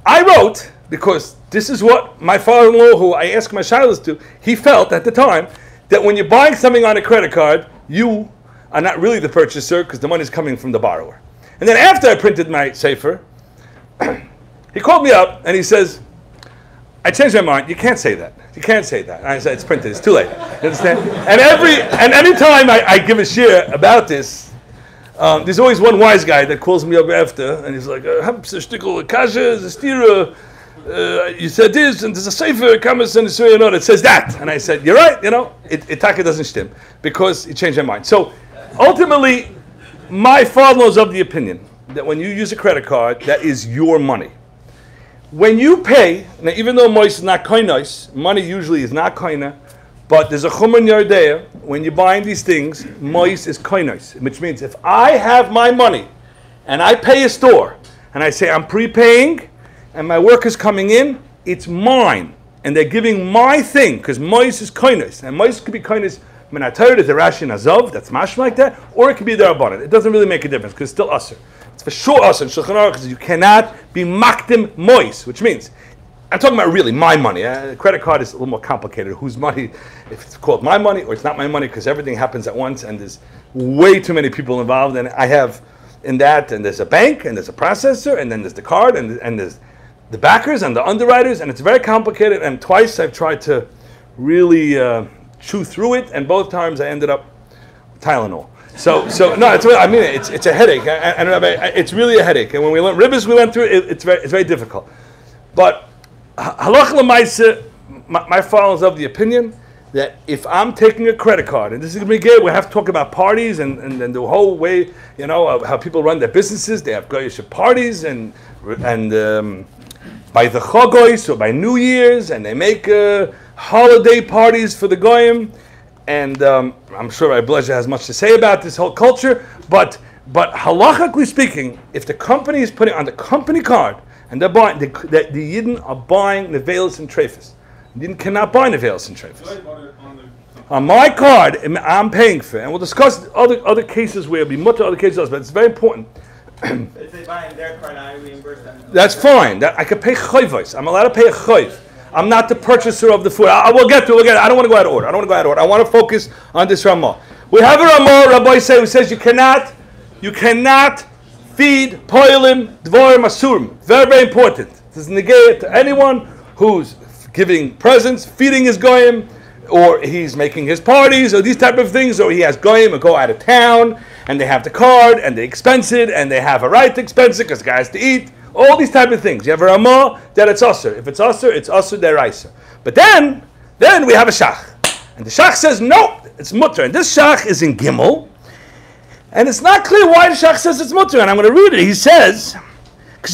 Speaker 2: I wrote, because this is what my father-in-law, who I asked my shilas to, he felt at the time that when you're buying something on a credit card, you are not really the purchaser because the money's coming from the borrower. And then after I printed my sefer, he called me up and he says, I changed my mind. You can't say that. You can't say that. And I said, it's printed. It's too late. You understand? And any time I give a shir about this, there's always one wise guy that calls me up after, and he's like, you said this, and there's a sefer, Kamas and ISSUR, that says that. And I said, you're right, it taka doesn't stim, because he changed my mind. So, ultimately, my father-in-law is of the opinion that when you use a credit card, that is your money. When you pay, now even though mois is not koinos, money usually is not koina, but there's a chumar in Yarchei, when you're buying these things, mois is koinos, which means if I have my money and I pay a store and I say I'm prepaying and my work is coming in, it's mine. And they're giving my thing, because mois is koinos. And mois could be koinos, Menatayr is a Rashi and Azov, that's mash like that, or it could be the Rabbanan. It doesn't really make a difference, because it's still ISSUR. It's for sure ISSUR in Shulchan Aruch, because you cannot be makdim mois, which means, I'm talking about really my money. Credit card is a little more complicated. Whose money, if it's called my money or it's not my money, because everything happens at once and there's way too many people involved. And I have in that, and there's a bank and there's a processor and then there's the card and there's the backers and the underwriters, and it's very complicated. And twice I've tried to really chew through it, and both times I ended up Tylenol. So no, it's a headache. And it's really a headache. And when we learned ribbis, we went through it. It's very difficult. But halach l'maisa, my father is of the opinion that if I'm taking a credit card, and this is going to be good, we have to talk about parties and the whole way, of how people run their businesses. They have goyish parties and by the Chagois or by New Year's, and they make holiday parties for the goyim. And I'm sure Rabbi Bleja has much to say about this whole culture. But halachically speaking, if the company is putting on the company card, and they're buying, the Yidden are buying Nevelis and Trefus. The Yidden cannot buy Nevelis and Trefus. On my card, I'm paying for it. And we'll discuss other cases where it'll be much other cases, but it's very important.
Speaker 6: If they buy in their card, I reimburse them.
Speaker 2: That's fine. I could pay chayvos. I'm allowed to pay a chayv. I'm not the purchaser of the food. We'll get to it. I don't want to go out of order. I want to focus on this Ramah. We have a Ramah, Rabbi say, who says you cannot feed poilim dvorim asurim. Very, very important. This is negate to anyone who's giving presents, feeding his goyim, or he's making his parties, or these type of things, or he has goyim who go out of town, and they have the card, and they expense it, and they have a right to expense it because the guy has to eat. All these type of things. You have a Ramah that it's ISSUR. If it's ISSUR, it's ISSUR deraisa. But then we have a shach, and the shach says no, it's mutter, and this shach is in Gimel. And it's not clear why the Shach says it's mutter, and I'm going to read it. He says, When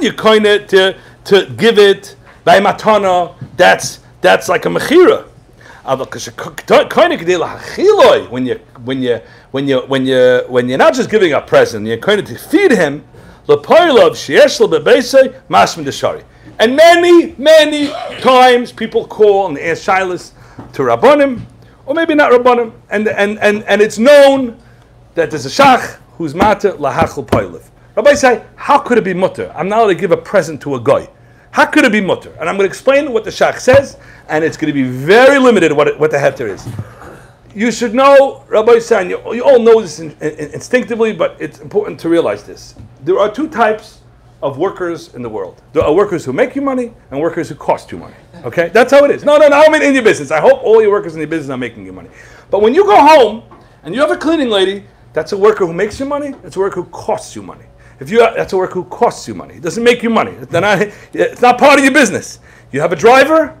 Speaker 2: you coin it to give it by matana, that's like a mechira. When you're not just giving a present, you're going to feed him. And many times people call and ask shilas to Rabbanim, or maybe not Rabbanim, and it's known that there's a shach who's matter lahachal poiliv. Rabbi say, how could it be mutter? I'm not allowed to give a present to a guy. How could it be mutter? And I'm going to explain what the shach says, and it's going to be very limited what the heter is. You should know, Rabbi say, you all know this instinctively, but it's important to realize this. There are two types of workers in the world. There are workers who make you money and workers who cost you money. Okay? That's how it is. No, I mean in your business. I hope all your workers in your business are making you money. But when you go home and you have a cleaning lady, that's a worker who makes you money. That's a worker who costs you money. That's a worker who costs you money. It doesn't make you money. It's not part of your business. You have a driver.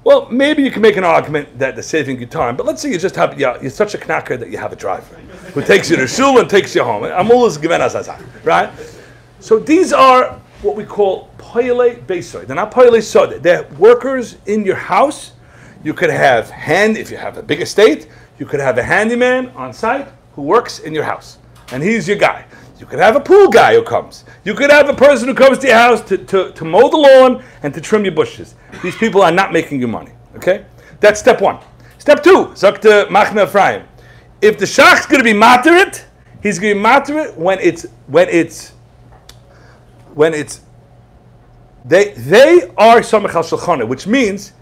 Speaker 2: Well, maybe you can make an argument that they're saving you time. But let's say you just have, you're such a knacker that you have a driver who takes you to Shul and takes you home. Right? So these are what we call poile beisoy. They're not poile sode. They're workers in your house. You could have if you have a big estate, you could have a handyman on site who works in your house. And he's your guy. You could have a pool guy who comes. You could have a person who comes to your house to mow the lawn and to trim your bushes. These people are not making you money. Okay? That's step one. Step two, Zakta Machna Ephraim. If the shach's going to be materit, he's going to be materit when they are samech al shulchana, which means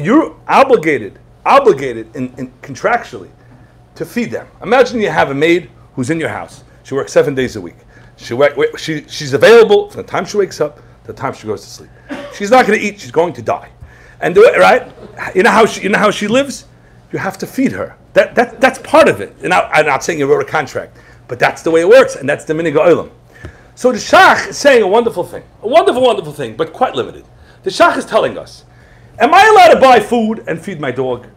Speaker 2: you're obligated in contractually to feed them. Imagine you have a maid who's in your house. She works 7 days a week. She's available from the time she wakes up to the time she goes to sleep. She's not going to eat. She's going to die. And right? You know how she lives. You have to feed her. That's part of it. And I'm not saying you wrote a contract, but that's the way it works, and that's the minig ha'olam. So the shach is saying a wonderful thing, but quite limited. The shach is telling us, am I allowed to buy food and feed my dog,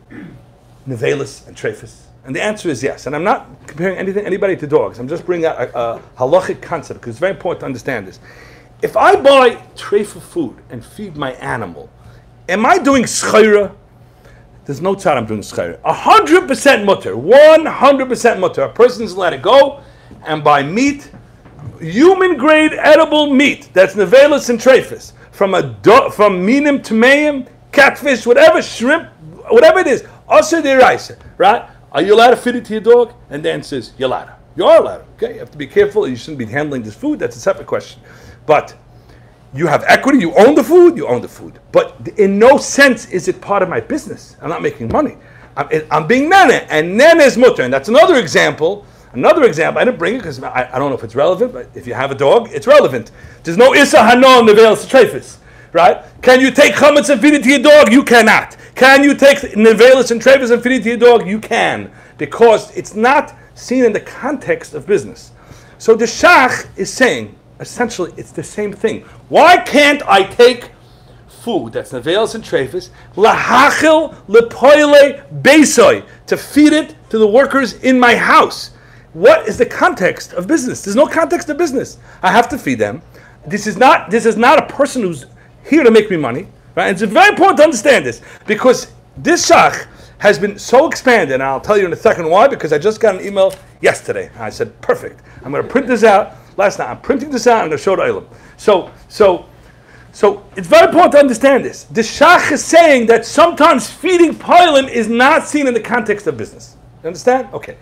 Speaker 2: nevelis and treifis? And the answer is yes. And I'm not comparing anybody to dogs. I'm just bringing out a halachic concept because it's very important to understand this. If I buy treif of food and feed my animal, am I doing schayra? There's no tzad I'm doing schayra. 100% mutter. 100% mutter. A person's allowed to go and buy meat, human grade edible meat. That's nevelis and treifis. From minim to mayim, catfish, whatever, shrimp, whatever it is. Asher deraisa, right? Are you allowed to feed it to your dog? And the answer is, you're allowed. You are allowed. Okay, you have to be careful. You shouldn't be handling this food. That's a separate question. But you have equity. You own the food. You own the food. But in no sense is it part of my business. I'm not making money. I'm being nene, and nene is mutter. And that's another example. I didn't bring it because I don't know if it's relevant. But if you have a dog, it's relevant. There's no issa hano nevelis treifis. Right? Can you take chametz and feed it to your dog? You cannot. Can you take nevelis and treifis and feed it to your dog? You can. Because it's not seen in the context of business. So the shach is saying, essentially, it's the same thing. Why can't I take food that's nevelis and treifis, lahachil lepoile beisoy, to feed it to the workers in my house? What is the context of business? There's no context of business. I have to feed them. This is not a person who's here to make me money, right? It's very important to understand this because this shach has been so expanded, and I'll tell you in a second why, because I just got an email yesterday. I said, perfect. I'm going to print this out. Last night, I'm printing this out, and I'm going to show it to Eilim. So it's very important to understand this. The shach is saying that sometimes feeding pilim is not seen in the context of business. You understand? Okay.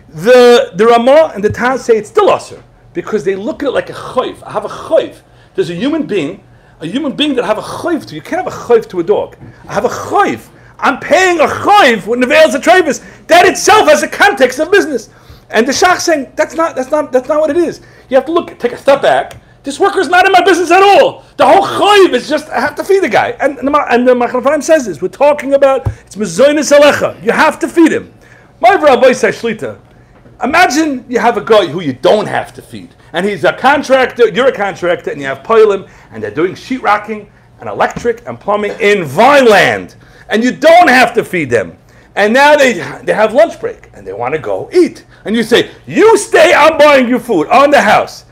Speaker 2: The Ramah and the Taz say it's still ISSUR because they look at it like a chayv. I have a chayv. There's a human being that I have a chayv to. You can't have a chayv to a dog. I have a chayv. I'm paying a chayv with nevelis and treifis. That itself has a context of business. And the shach saying that's not what it is. You have to take a step back. This worker is not in my business at all. The whole chayv is just I have to feed the guy. And the Machal Ephraim says this. We're talking about it's mezonos alecha. You have to feed him. My Rabbi says shlita. Imagine you have a guy who you don't have to feed. And he's a contractor, you're a contractor, and you have poilim, and they're doing sheetrocking and electric and plumbing in Vineland. And you don't have to feed them. And now they have lunch break, and they want to go eat. and you say, you stay, I'm buying you food on the house.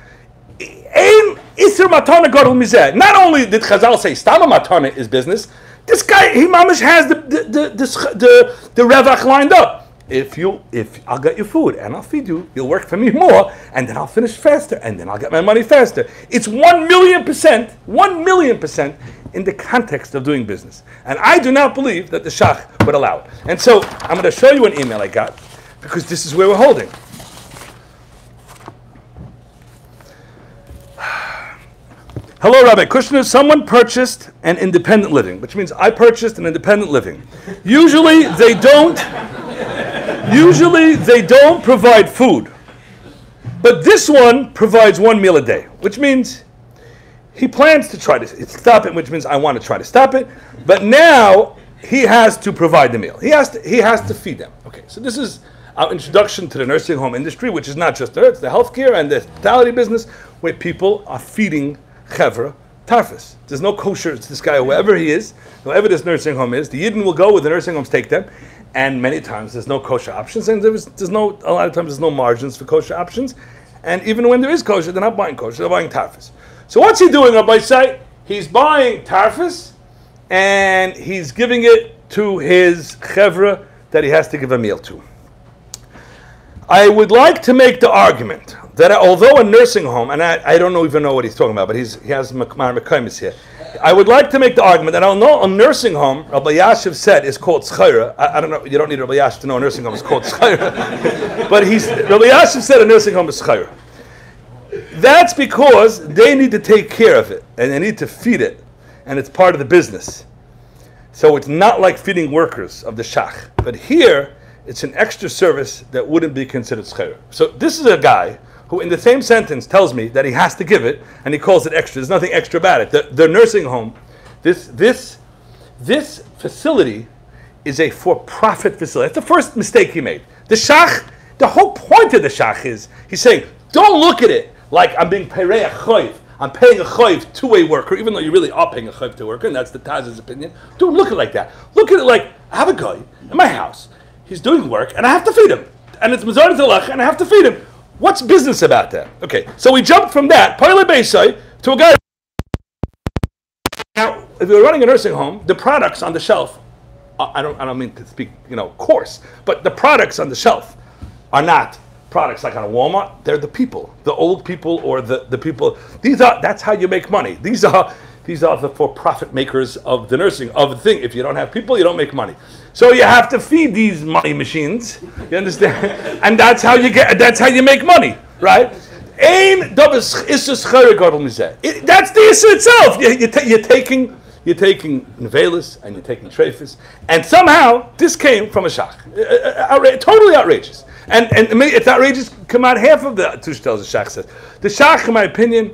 Speaker 2: ISSUR matana gadol mizeh. Not only did Chazal say stama matana is business, this guy, he mamish has the revach lined up. If I'll get you food and I'll feed you, you'll work for me more, and then I'll finish faster, and then I'll get my money faster. It's 1,000,000% in the context of doing business. And I do not believe that the Shach would allow it. And so I'm going to show you an email I got, because this is where we're holding. Hello, Rabbi Kushner. Someone purchased an independent living, which means I purchased an independent living. Usually they don't provide food. But this one provides one meal a day, which means he plans to try to stop it, which means I want to try to stop it. But now he has to provide the meal. He has to feed them. Okay, so this is our introduction to the nursing home industry, which is not just there, it's the healthcare and the hospitality business, where people are feeding chevra tarfus. There's no kosher. It's this guy, wherever he is, whoever this nursing home is. The Yidden will go where the nursing homes take them, and many times there's no kosher options, and a lot of times there's no margins for kosher options, and even when there is kosher, they're not buying kosher. They're buying tarfus. So what's he doing, Rabbi say? He's buying tarfus, and he's giving it to his chevra that he has to give a meal to. I would like to make the argument that although a nursing home, and I don't even know what he's talking about, but he has Mekaimis here. I would like to make the argument that although a nursing home, Rabbi Yosef said, is called Schayra. I don't know, you don't need Rabbi Yosef to know a nursing home is called Schayra. But Rabbi Yosef said a nursing home is Schayra. That's because they need to take care of it, and they need to feed it, and it's part of the business. So it's not like feeding workers of the shach. But here, it's an extra service that wouldn't be considered schayra. So this is a guy who in the same sentence tells me that he has to give it, and he calls it extra. There's nothing extra about it. The nursing home, this facility is a for-profit facility. That's the first mistake he made. The shach, the whole point of the shach is, he's saying, don't look at it like I'm being paying a choiv. I'm paying a choiv to a worker, even though you really are paying a choiv to a worker, and that's the Taz's opinion. Don't look at it like that. Look at it like, I have a guy in my house. He's doing work, and I have to feed him. And it's Mazar Zalach, and I have to feed him. What's business about that? Okay, so we jumped from that, Parle Beisai, to a guy. Now, if you're running a nursing home, the products on the shelf, I don't mean to speak, coarse, but the products on the shelf are not products like on a Walmart. They're the people, the old people, or the people. That's how you make money. These are the for-profit makers of the nursing, of the thing. If you don't have people, you don't make money. So you have to feed these money machines. You understand? And that's how you make money, right? That's the ISSUR itself. You're taking nevelis and you're taking treifis, and somehow this came from a shach. Totally outrageous. And it's outrageous. Come out half of the tushtel, the shach says. The shach, in my opinion,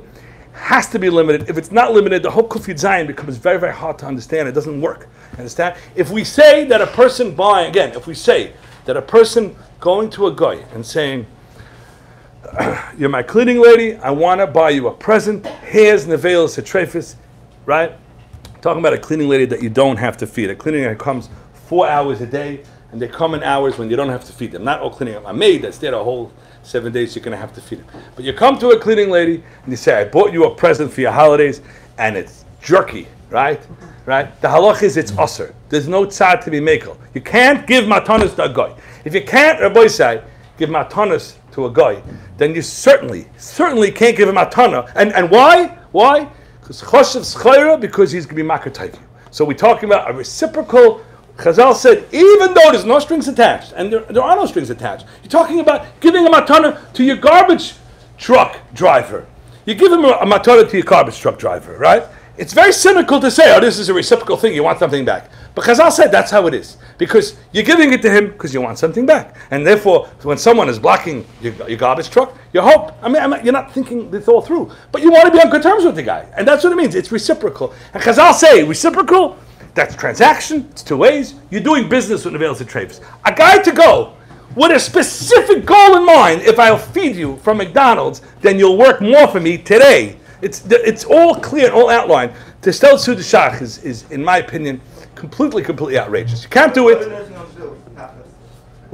Speaker 2: has to be limited. If it's not limited, the whole Kufiyat Zayin becomes very, very hard to understand. It doesn't work. Understand? If we say that a person going to a guy and saying, you're my cleaning lady, I want to buy you a present, here's nevelis atrefis, right? Talking about a cleaning lady that you don't have to feed. A cleaning lady comes 4 hours a day, and they come in hours when you don't have to feed them. Not all cleaning up. A maid that's there a whole 7 days, you're going to have to feed them. But you come to a cleaning lady, and you say, I bought you a present for your holidays, and it's jerky, right? Right? The halach is it's ISSUR. There's no tzad to be makel. You can't give matanas to a guy. If you can't, Rabbi say, give matanas to a guy, then you certainly can't give him matana. And why? Why? Because he's going to be makar taivu. So we're talking about a reciprocal. Chazal said, even though there's no strings attached, and there are no strings attached, you're talking about giving a matana to your garbage truck driver. You give him a matana to your garbage truck driver, right? It's very cynical to say, this is a reciprocal thing, you want something back. But Chazal said that's how it is. Because you're giving it to him because you want something back. And therefore, when someone is blocking your garbage truck, you hope, you're not thinking this all through, but you want to be on good terms with the guy. And that's what it means, it's reciprocal. And Chazal say, reciprocal, that's transaction, it's two ways. You're doing business with nevelis and treifis. A guy to go with a specific goal in mind, if I'll feed you from McDonald's, then you'll work more for me today. It's all clear, all outlined. To stel to the shach is, in my opinion, completely outrageous. You can't do it.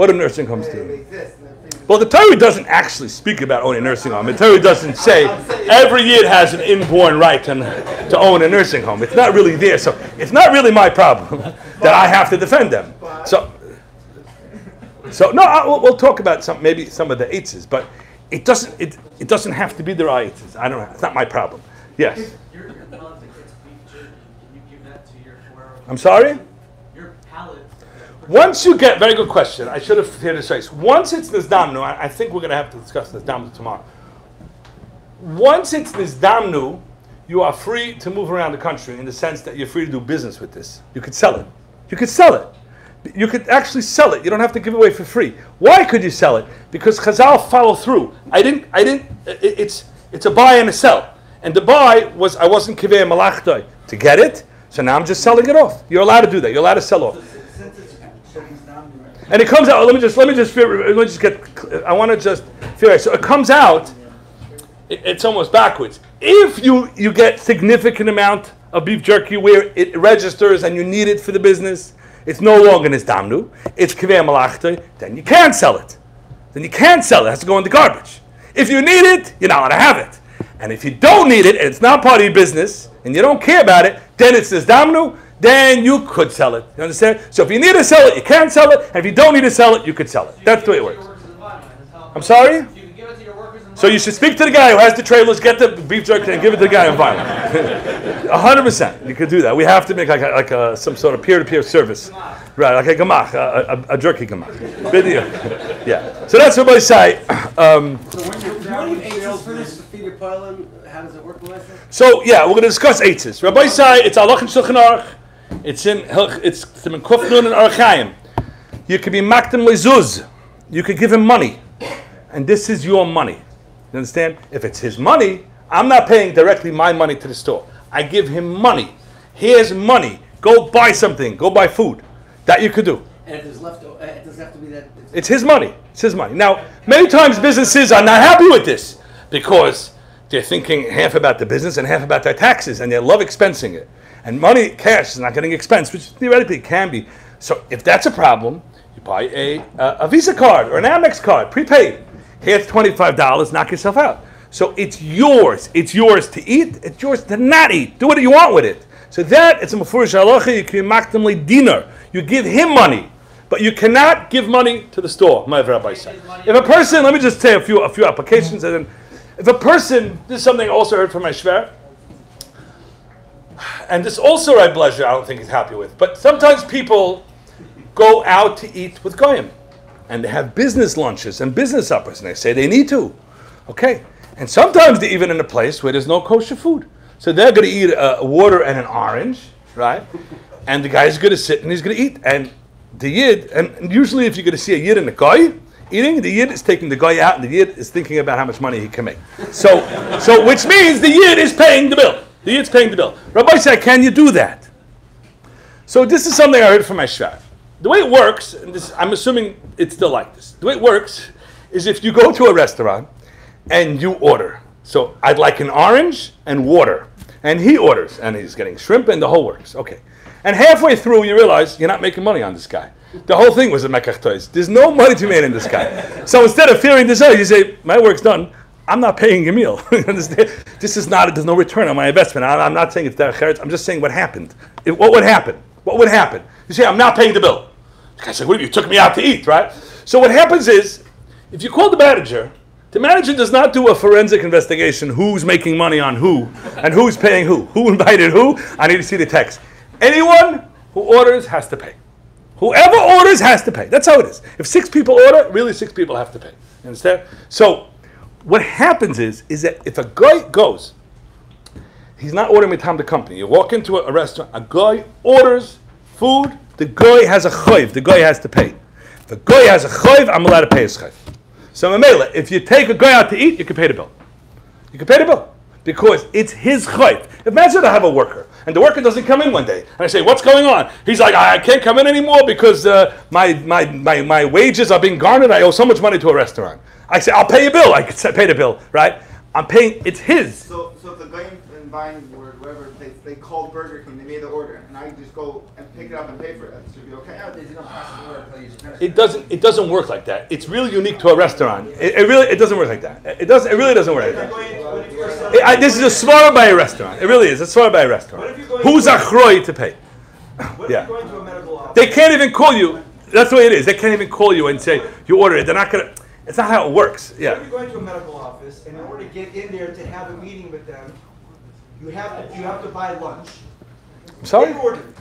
Speaker 2: What do nursing homes
Speaker 6: They
Speaker 2: do?
Speaker 6: exist.
Speaker 2: Well, the Torah doesn't actually speak about owning a nursing home. The Torah doesn't say every Yid has an inborn right to own a nursing home. It's not really there, so it's not really my problem that I have to defend them. So no, we'll talk about maybe some of the eitzes, but it doesn't have to be the eitzes. I don't know. It's not my problem. Yes.
Speaker 8: Your palate that gets beef jerky, can you give that to your Torah?
Speaker 2: I'm sorry?
Speaker 8: Your palate.
Speaker 2: Once you get, very good question. I should have hit this race. Once it's nizdamnu, I think we're going to have to discuss nizdamnu tomorrow. Once it's nizdamnu, you are free to move around the country in the sense that you're free to do business with this. You could sell it. You could sell it. You could actually sell it. You don't have to give it away for free. Why could you sell it? Because Chazal follow through. It's a buy and a sell. And the buy was, I wasn't kivei malachtoi to get it, so now I'm just selling it off. You're allowed to do that. You're allowed to sell off. And it comes out, let me just get, I want to just figure out. So it comes out, it's almost backwards. If you get significant amount of beef jerky where it registers and you need it for the business, it's no longer nizdamnu, it's kivei malachtoi, then you can't sell it. Then you can't sell it. It has to go in the garbage. If you need it, you're not allowed to have it. And if you don't need it, and it's not part of your business, and you don't care about it, then it's nizdamnu, then you could sell it. You understand? So if you need to sell it, you can sell it, and if you don't need to sell it, you could sell it. That's the way it works. I'm sorry? So you should speak to the guy who has the trailers, get the beef jerky, and give it to the guy on vinyl. 100%. You could do that. We have to make like some sort of peer-to-peer service. Right, like a gemach, a jerky gemach. Video. Yeah. So that's what I say.
Speaker 1: How does it work, Melissa?
Speaker 2: So yeah, we're going to discuss eitzes. Rabbi say it's alach and shulchan aruch. It's in Kushner and Archaim. You could be makdim lezuz. You could give him money, and this is your money. You understand? If it's his money, I'm not paying directly my money to the store. I give him money. Here's money. Go buy something. Go buy food. That you could do.
Speaker 1: And if there's left, it doesn't have to be that.
Speaker 2: It's his money. It's his money. Now, many times businesses are not happy with this because they're thinking half about the business and half about their taxes, and they love expensing it. And money, cash, is not getting expensed, which theoretically can be. So if that's a problem, you buy a Visa card or an Amex card, prepaid. Here's $25, knock yourself out. So it's yours. It's yours to eat. It's yours to not eat. Do what you want with it. So that, it's a mefurish halacha, you can makdamly dinar. You give him money, but you cannot give money to the store. My Rabbi said. If a person, let me just say a few applications, and then if a person, this is something I also heard from my shver, and this also Rabbi Blezer, I don't think he's happy with, but sometimes people go out to eat with goyim, and they have business lunches and business uppers, and they say they need to. Okay. And sometimes they're even in a place where there's no kosher food. So they're going to eat water and an orange, right? And the guy's going to sit and he's going to eat. And the Yid, and usually if you're going to see a Yid and a Goy eating, the Yid is taking the Goy out and the Yid is thinking about how much money he can make. So which means the Yid is paying the bill. The Yid's paying the bill. Rabbi said, can you do that? So this is something I heard from my shvar. The way it works, and this, I'm assuming it's still like this. The way it works is if you go to a restaurant and you order. So I'd like an orange and water. And he orders, and he's getting shrimp and the whole works. Okay. And halfway through, you realize you're not making money on this guy. The whole thing was a mekach toys. There's no money to be made in this guy. So instead of fearing this out, you say, my work's done. I'm not paying a meal. This is not, there's no return on my investment. I'm not saying it's derech eretz. I'm just saying what happened. What would happen? What would happen? You say, I'm not paying the bill. The guy said, what if you took me out to eat, right? So what happens is, if you call the manager does not do a forensic investigation, who's making money on who, and who's paying who invited who. I need to see the text. Anyone who orders has to pay. Whoever orders has to pay. That's how it is. If 6 people order, really 6 people have to pay. You understand? So what happens is that if a guy goes, he's not ordering with time the company. You walk into a restaurant, a guy orders food, the guy has a chayv, the guy has to pay. If the guy has a chayv, I'm allowed to pay his chayv. So Mamela, if you take a guy out to eat, you can pay the bill. You can pay the bill. Because it's his chayv. Imagine I have a worker, and the worker doesn't come in one day. And I say, what's going on? He's like, I can't come in anymore because my wages are being garnered. I owe so much money to a restaurant. I say, I'll pay your bill. I can pay the bill, right? I'm paying, it's his.
Speaker 6: So if the guy in in Vinewood, wherever place, they called Burger King, they made the order, and I just go and pick it up and pay for it. That should be okay.
Speaker 2: It doesn't work like that. It's really unique to a restaurant. It doesn't work like that. It really doesn't work like that. This is a svara by a restaurant. It really is a svara by a restaurant. Who's achroi to pay?
Speaker 8: What if you're going to a medical office?
Speaker 2: They can't even call you. That's the way it is. They can't even call you and say you ordered it. They're not gonna. It's not how it works.
Speaker 8: What
Speaker 2: Yeah.
Speaker 8: if you're going to a medical office, and in order to get in there to have a meeting with them, you have to buy lunch.
Speaker 2: I'm sorry.
Speaker 8: They ordered.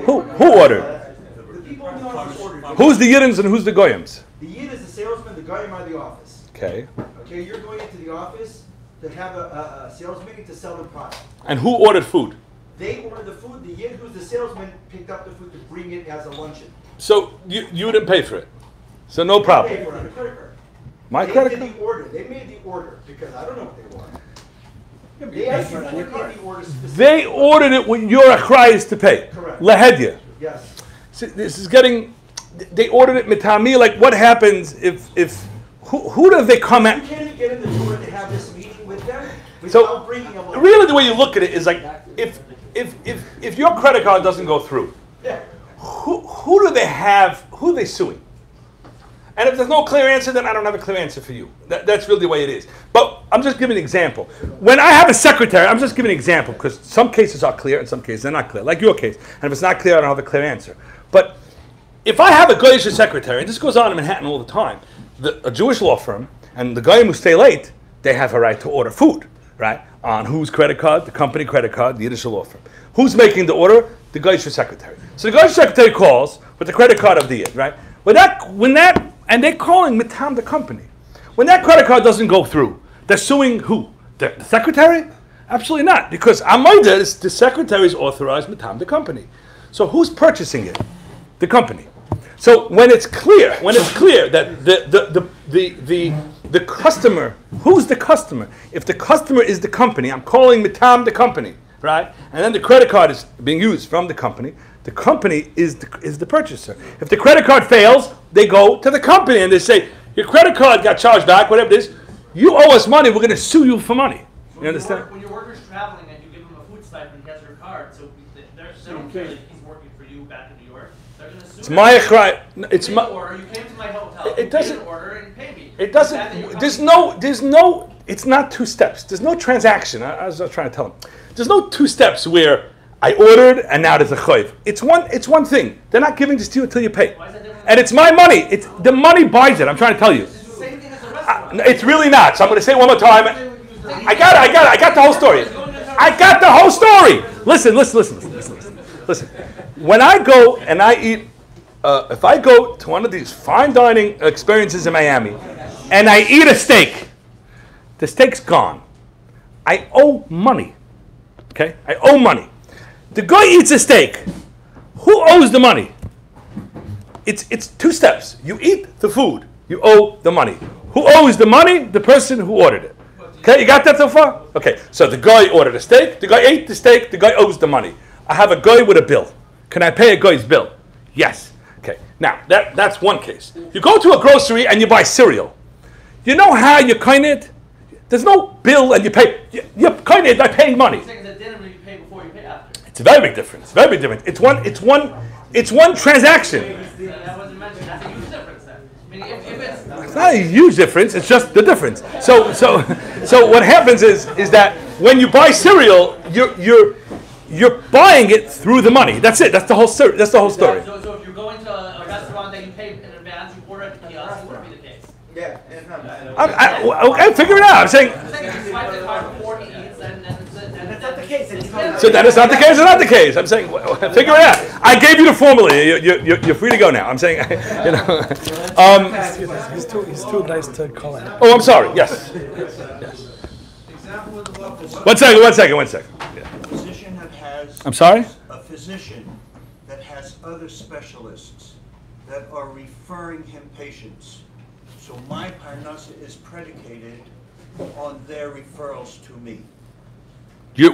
Speaker 2: Who ordered?
Speaker 8: The people in the office ordered.
Speaker 2: Who's the Yiddims and who's the Goyams?
Speaker 8: The Yid is the salesman, the Goyim are the office.
Speaker 2: Okay.
Speaker 8: Okay, you're going into the office to have a sales meeting to sell the product.
Speaker 2: And who ordered food?
Speaker 8: They ordered the food. The Yid, who's the salesman, picked up the food to bring it as a luncheon.
Speaker 2: So you didn't pay for it. So no
Speaker 8: They
Speaker 2: problem.
Speaker 8: paid for it on a credit card.
Speaker 2: My
Speaker 8: They
Speaker 2: credit
Speaker 8: did
Speaker 2: card.
Speaker 8: the order. They made the order because I don't know what they want. They actually made the order specifically.
Speaker 2: They ordered it when your achrayis to pay.
Speaker 8: Correct.
Speaker 2: Lahedya.
Speaker 8: Yes.
Speaker 2: See, this is getting. They ordered it mitami. Like what happens if who do they come
Speaker 8: You
Speaker 2: at?
Speaker 8: can't even get in the door to have this meeting with them
Speaker 2: So
Speaker 8: without bringing them.
Speaker 2: really, the way you look at it is like if your credit card doesn't go through,
Speaker 8: Yeah.
Speaker 2: who do they have? Who are they suing? And if there's no clear answer, then I don't have a clear answer for you. That's really the way it is. But I'm just giving an example. When I have a secretary, I'm just giving an example because some cases are clear and some cases they're not clear, like your case. And if it's not clear, I don't have a clear answer. But if I have a Goyish secretary, and this goes on in Manhattan all the time, a Jewish law firm and the Goyim who stay late, they have a right to order food, right? On whose credit card? The company credit card, the Yiddish law firm. Who's making the order? The Goyish secretary. So the Goyish secretary calls with the credit card of the Yid, right? And they're calling Mitam the company. When that credit card doesn't go through, they're suing who? The secretary? Absolutely not, because Amoida, the secretary is authorized Mitam the company. So who's purchasing it? The company. So when it's clear that the customer, who's the customer? If the customer is the company, I'm calling Mitam the company, right? And then the credit card is being used from the company is the purchaser. If the credit card fails, they go to the company and they say, your credit card got charged back, whatever it is, you owe us money, we're going to sue you for money. You understand?
Speaker 9: When your worker's traveling and you give him a food stipend, he has your card, so they don't care that he's working for you back in New York. They're going to sue
Speaker 2: It's my cry. It's my.
Speaker 9: order. You came to my hotel.
Speaker 2: It doesn't.
Speaker 9: You made an order and pay me.
Speaker 2: It doesn't. There's no. It's not two steps. There's no transaction. I was trying to tell him. There's no two steps where I ordered and now there's a chayv. It's one thing. They're not giving this to you until you pay.
Speaker 9: Why is that different?
Speaker 2: And it's my money. It's the money buys it. I'm trying to tell you.
Speaker 9: It's the same thing as a restaurant.
Speaker 2: It's really not. So I'm going to say it one more time. I got it. I got the whole story. I got the whole story. Listen. When I go and I eat, if I go to one of these fine dining experiences in Miami, and I eat a steak, the steak's gone. I owe money. Okay? I owe money. The guy eats a steak. Who owes the money? It's two steps. You eat the food. You owe the money. Who owes the money? The person who ordered it. Okay, you got that so far? Okay, so the guy ordered a steak. The guy ate the steak. The guy owes the money. I have a guy with a bill. Can I pay a guy's bill? Yes. Okay, now that's one case. You go to a grocery and you buy cereal. You know how you kind it? There's no bill and you pay. You kind it by paying money.
Speaker 9: It's at dinner when you pay before you pay after.
Speaker 2: It's a very big difference. Very big difference. It's one transaction.
Speaker 9: That wasn't mentioned. That's a huge difference then. I mean, if it's
Speaker 2: It's not a huge difference. It's just the difference. So what happens is that when you buy cereal, you're buying it through the money. That's it. That's the whole story. That's the whole story.
Speaker 9: So if you're going to a restaurant that you pay in advance, you order at the kiosk, it wouldn't be the case.
Speaker 6: Yeah.
Speaker 2: Okay, figure it out. I'm saying.
Speaker 9: If you swipe the card before he eats, then it's
Speaker 6: That's not the case.
Speaker 2: So that is not the case. It's not the case. I'm saying, figure it out. I gave you the formula. You're free to go now. I'm saying,
Speaker 10: He's too nice to call out.
Speaker 2: Oh, I'm sorry. Yes.
Speaker 11: Example of the law.
Speaker 2: One second. Yeah.
Speaker 11: Physician that has.
Speaker 2: I'm sorry?
Speaker 11: A physician that has other specialists that are referring him patients. So my parnasa is predicated on their referrals to me.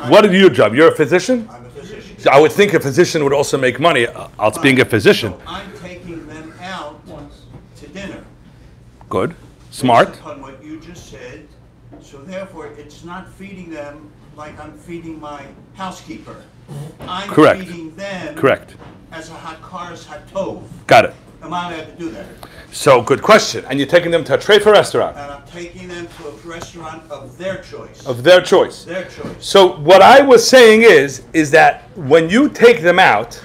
Speaker 2: What is your job? You're a physician?
Speaker 11: I'm a physician.
Speaker 2: So I would think a physician would also make money out being a physician.
Speaker 11: So I'm taking them out to dinner.
Speaker 2: Good. Smart.
Speaker 11: Based upon what you just said. So therefore, it's not feeding them like I'm feeding my housekeeper. I'm
Speaker 2: Correct.
Speaker 11: feeding them
Speaker 2: Correct.
Speaker 11: as a hakaras hatov.
Speaker 2: Got it.
Speaker 11: Am I allowed to do that?
Speaker 2: So, good question. And you're taking them to a treifa restaurant
Speaker 11: And I'm taking them to a restaurant of their choice.
Speaker 2: of their choice.
Speaker 11: Their choice.
Speaker 2: So, what I was saying is that when you take them out,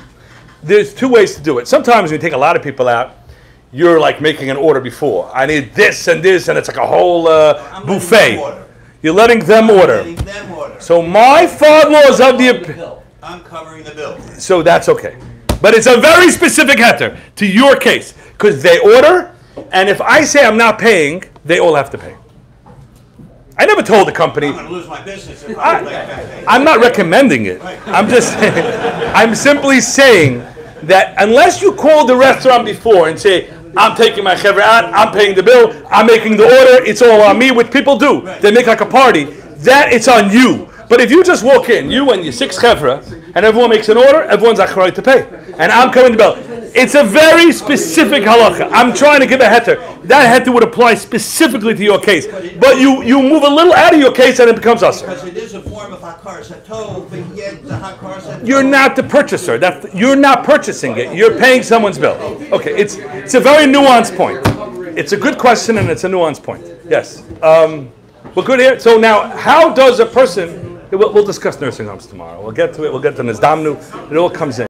Speaker 2: there's two ways to do it. Sometimes when you take a lot of people out, you're like making an order before. I need this, and it's like a whole
Speaker 11: I'm letting them
Speaker 2: buffet.
Speaker 11: order.
Speaker 2: You're letting them
Speaker 11: I'm
Speaker 2: order.
Speaker 11: letting them order.
Speaker 2: So my father-in-law is of the opinion.
Speaker 11: I'm covering the bill.
Speaker 2: So that's okay. But it's a very specific heter to your case. Because they order, and if I say I'm not paying, they all have to pay. I never told the company.
Speaker 11: I'm going to lose my business if I don't pay.
Speaker 2: I'm not recommending it. I'm just I'm simply saying that unless you call the restaurant before and say, I'm taking my chevra out, I'm paying the bill, I'm making the order, it's all on me, which people do. They make like a party. That it's on you. But if you just walk in, you and your 6 chevra, and everyone makes an order, everyone's right to pay. And I'm coming to bill. It's a very specific halacha. I'm trying to give a heter. That heter would apply specifically to your case. But you move a little out of your case and it becomes us.
Speaker 11: Because it is a form of hakaras hatov, but yet the hakaras hatov.
Speaker 2: You're not the purchaser. You're not purchasing it. You're paying someone's bill. Okay, it's a very nuanced point. It's a good question and it's a nuanced point. Yes. We're good here. So now, how does a person... We'll discuss nursing homes tomorrow. We'll get to it. We'll get to Nizdamnu. It all comes in.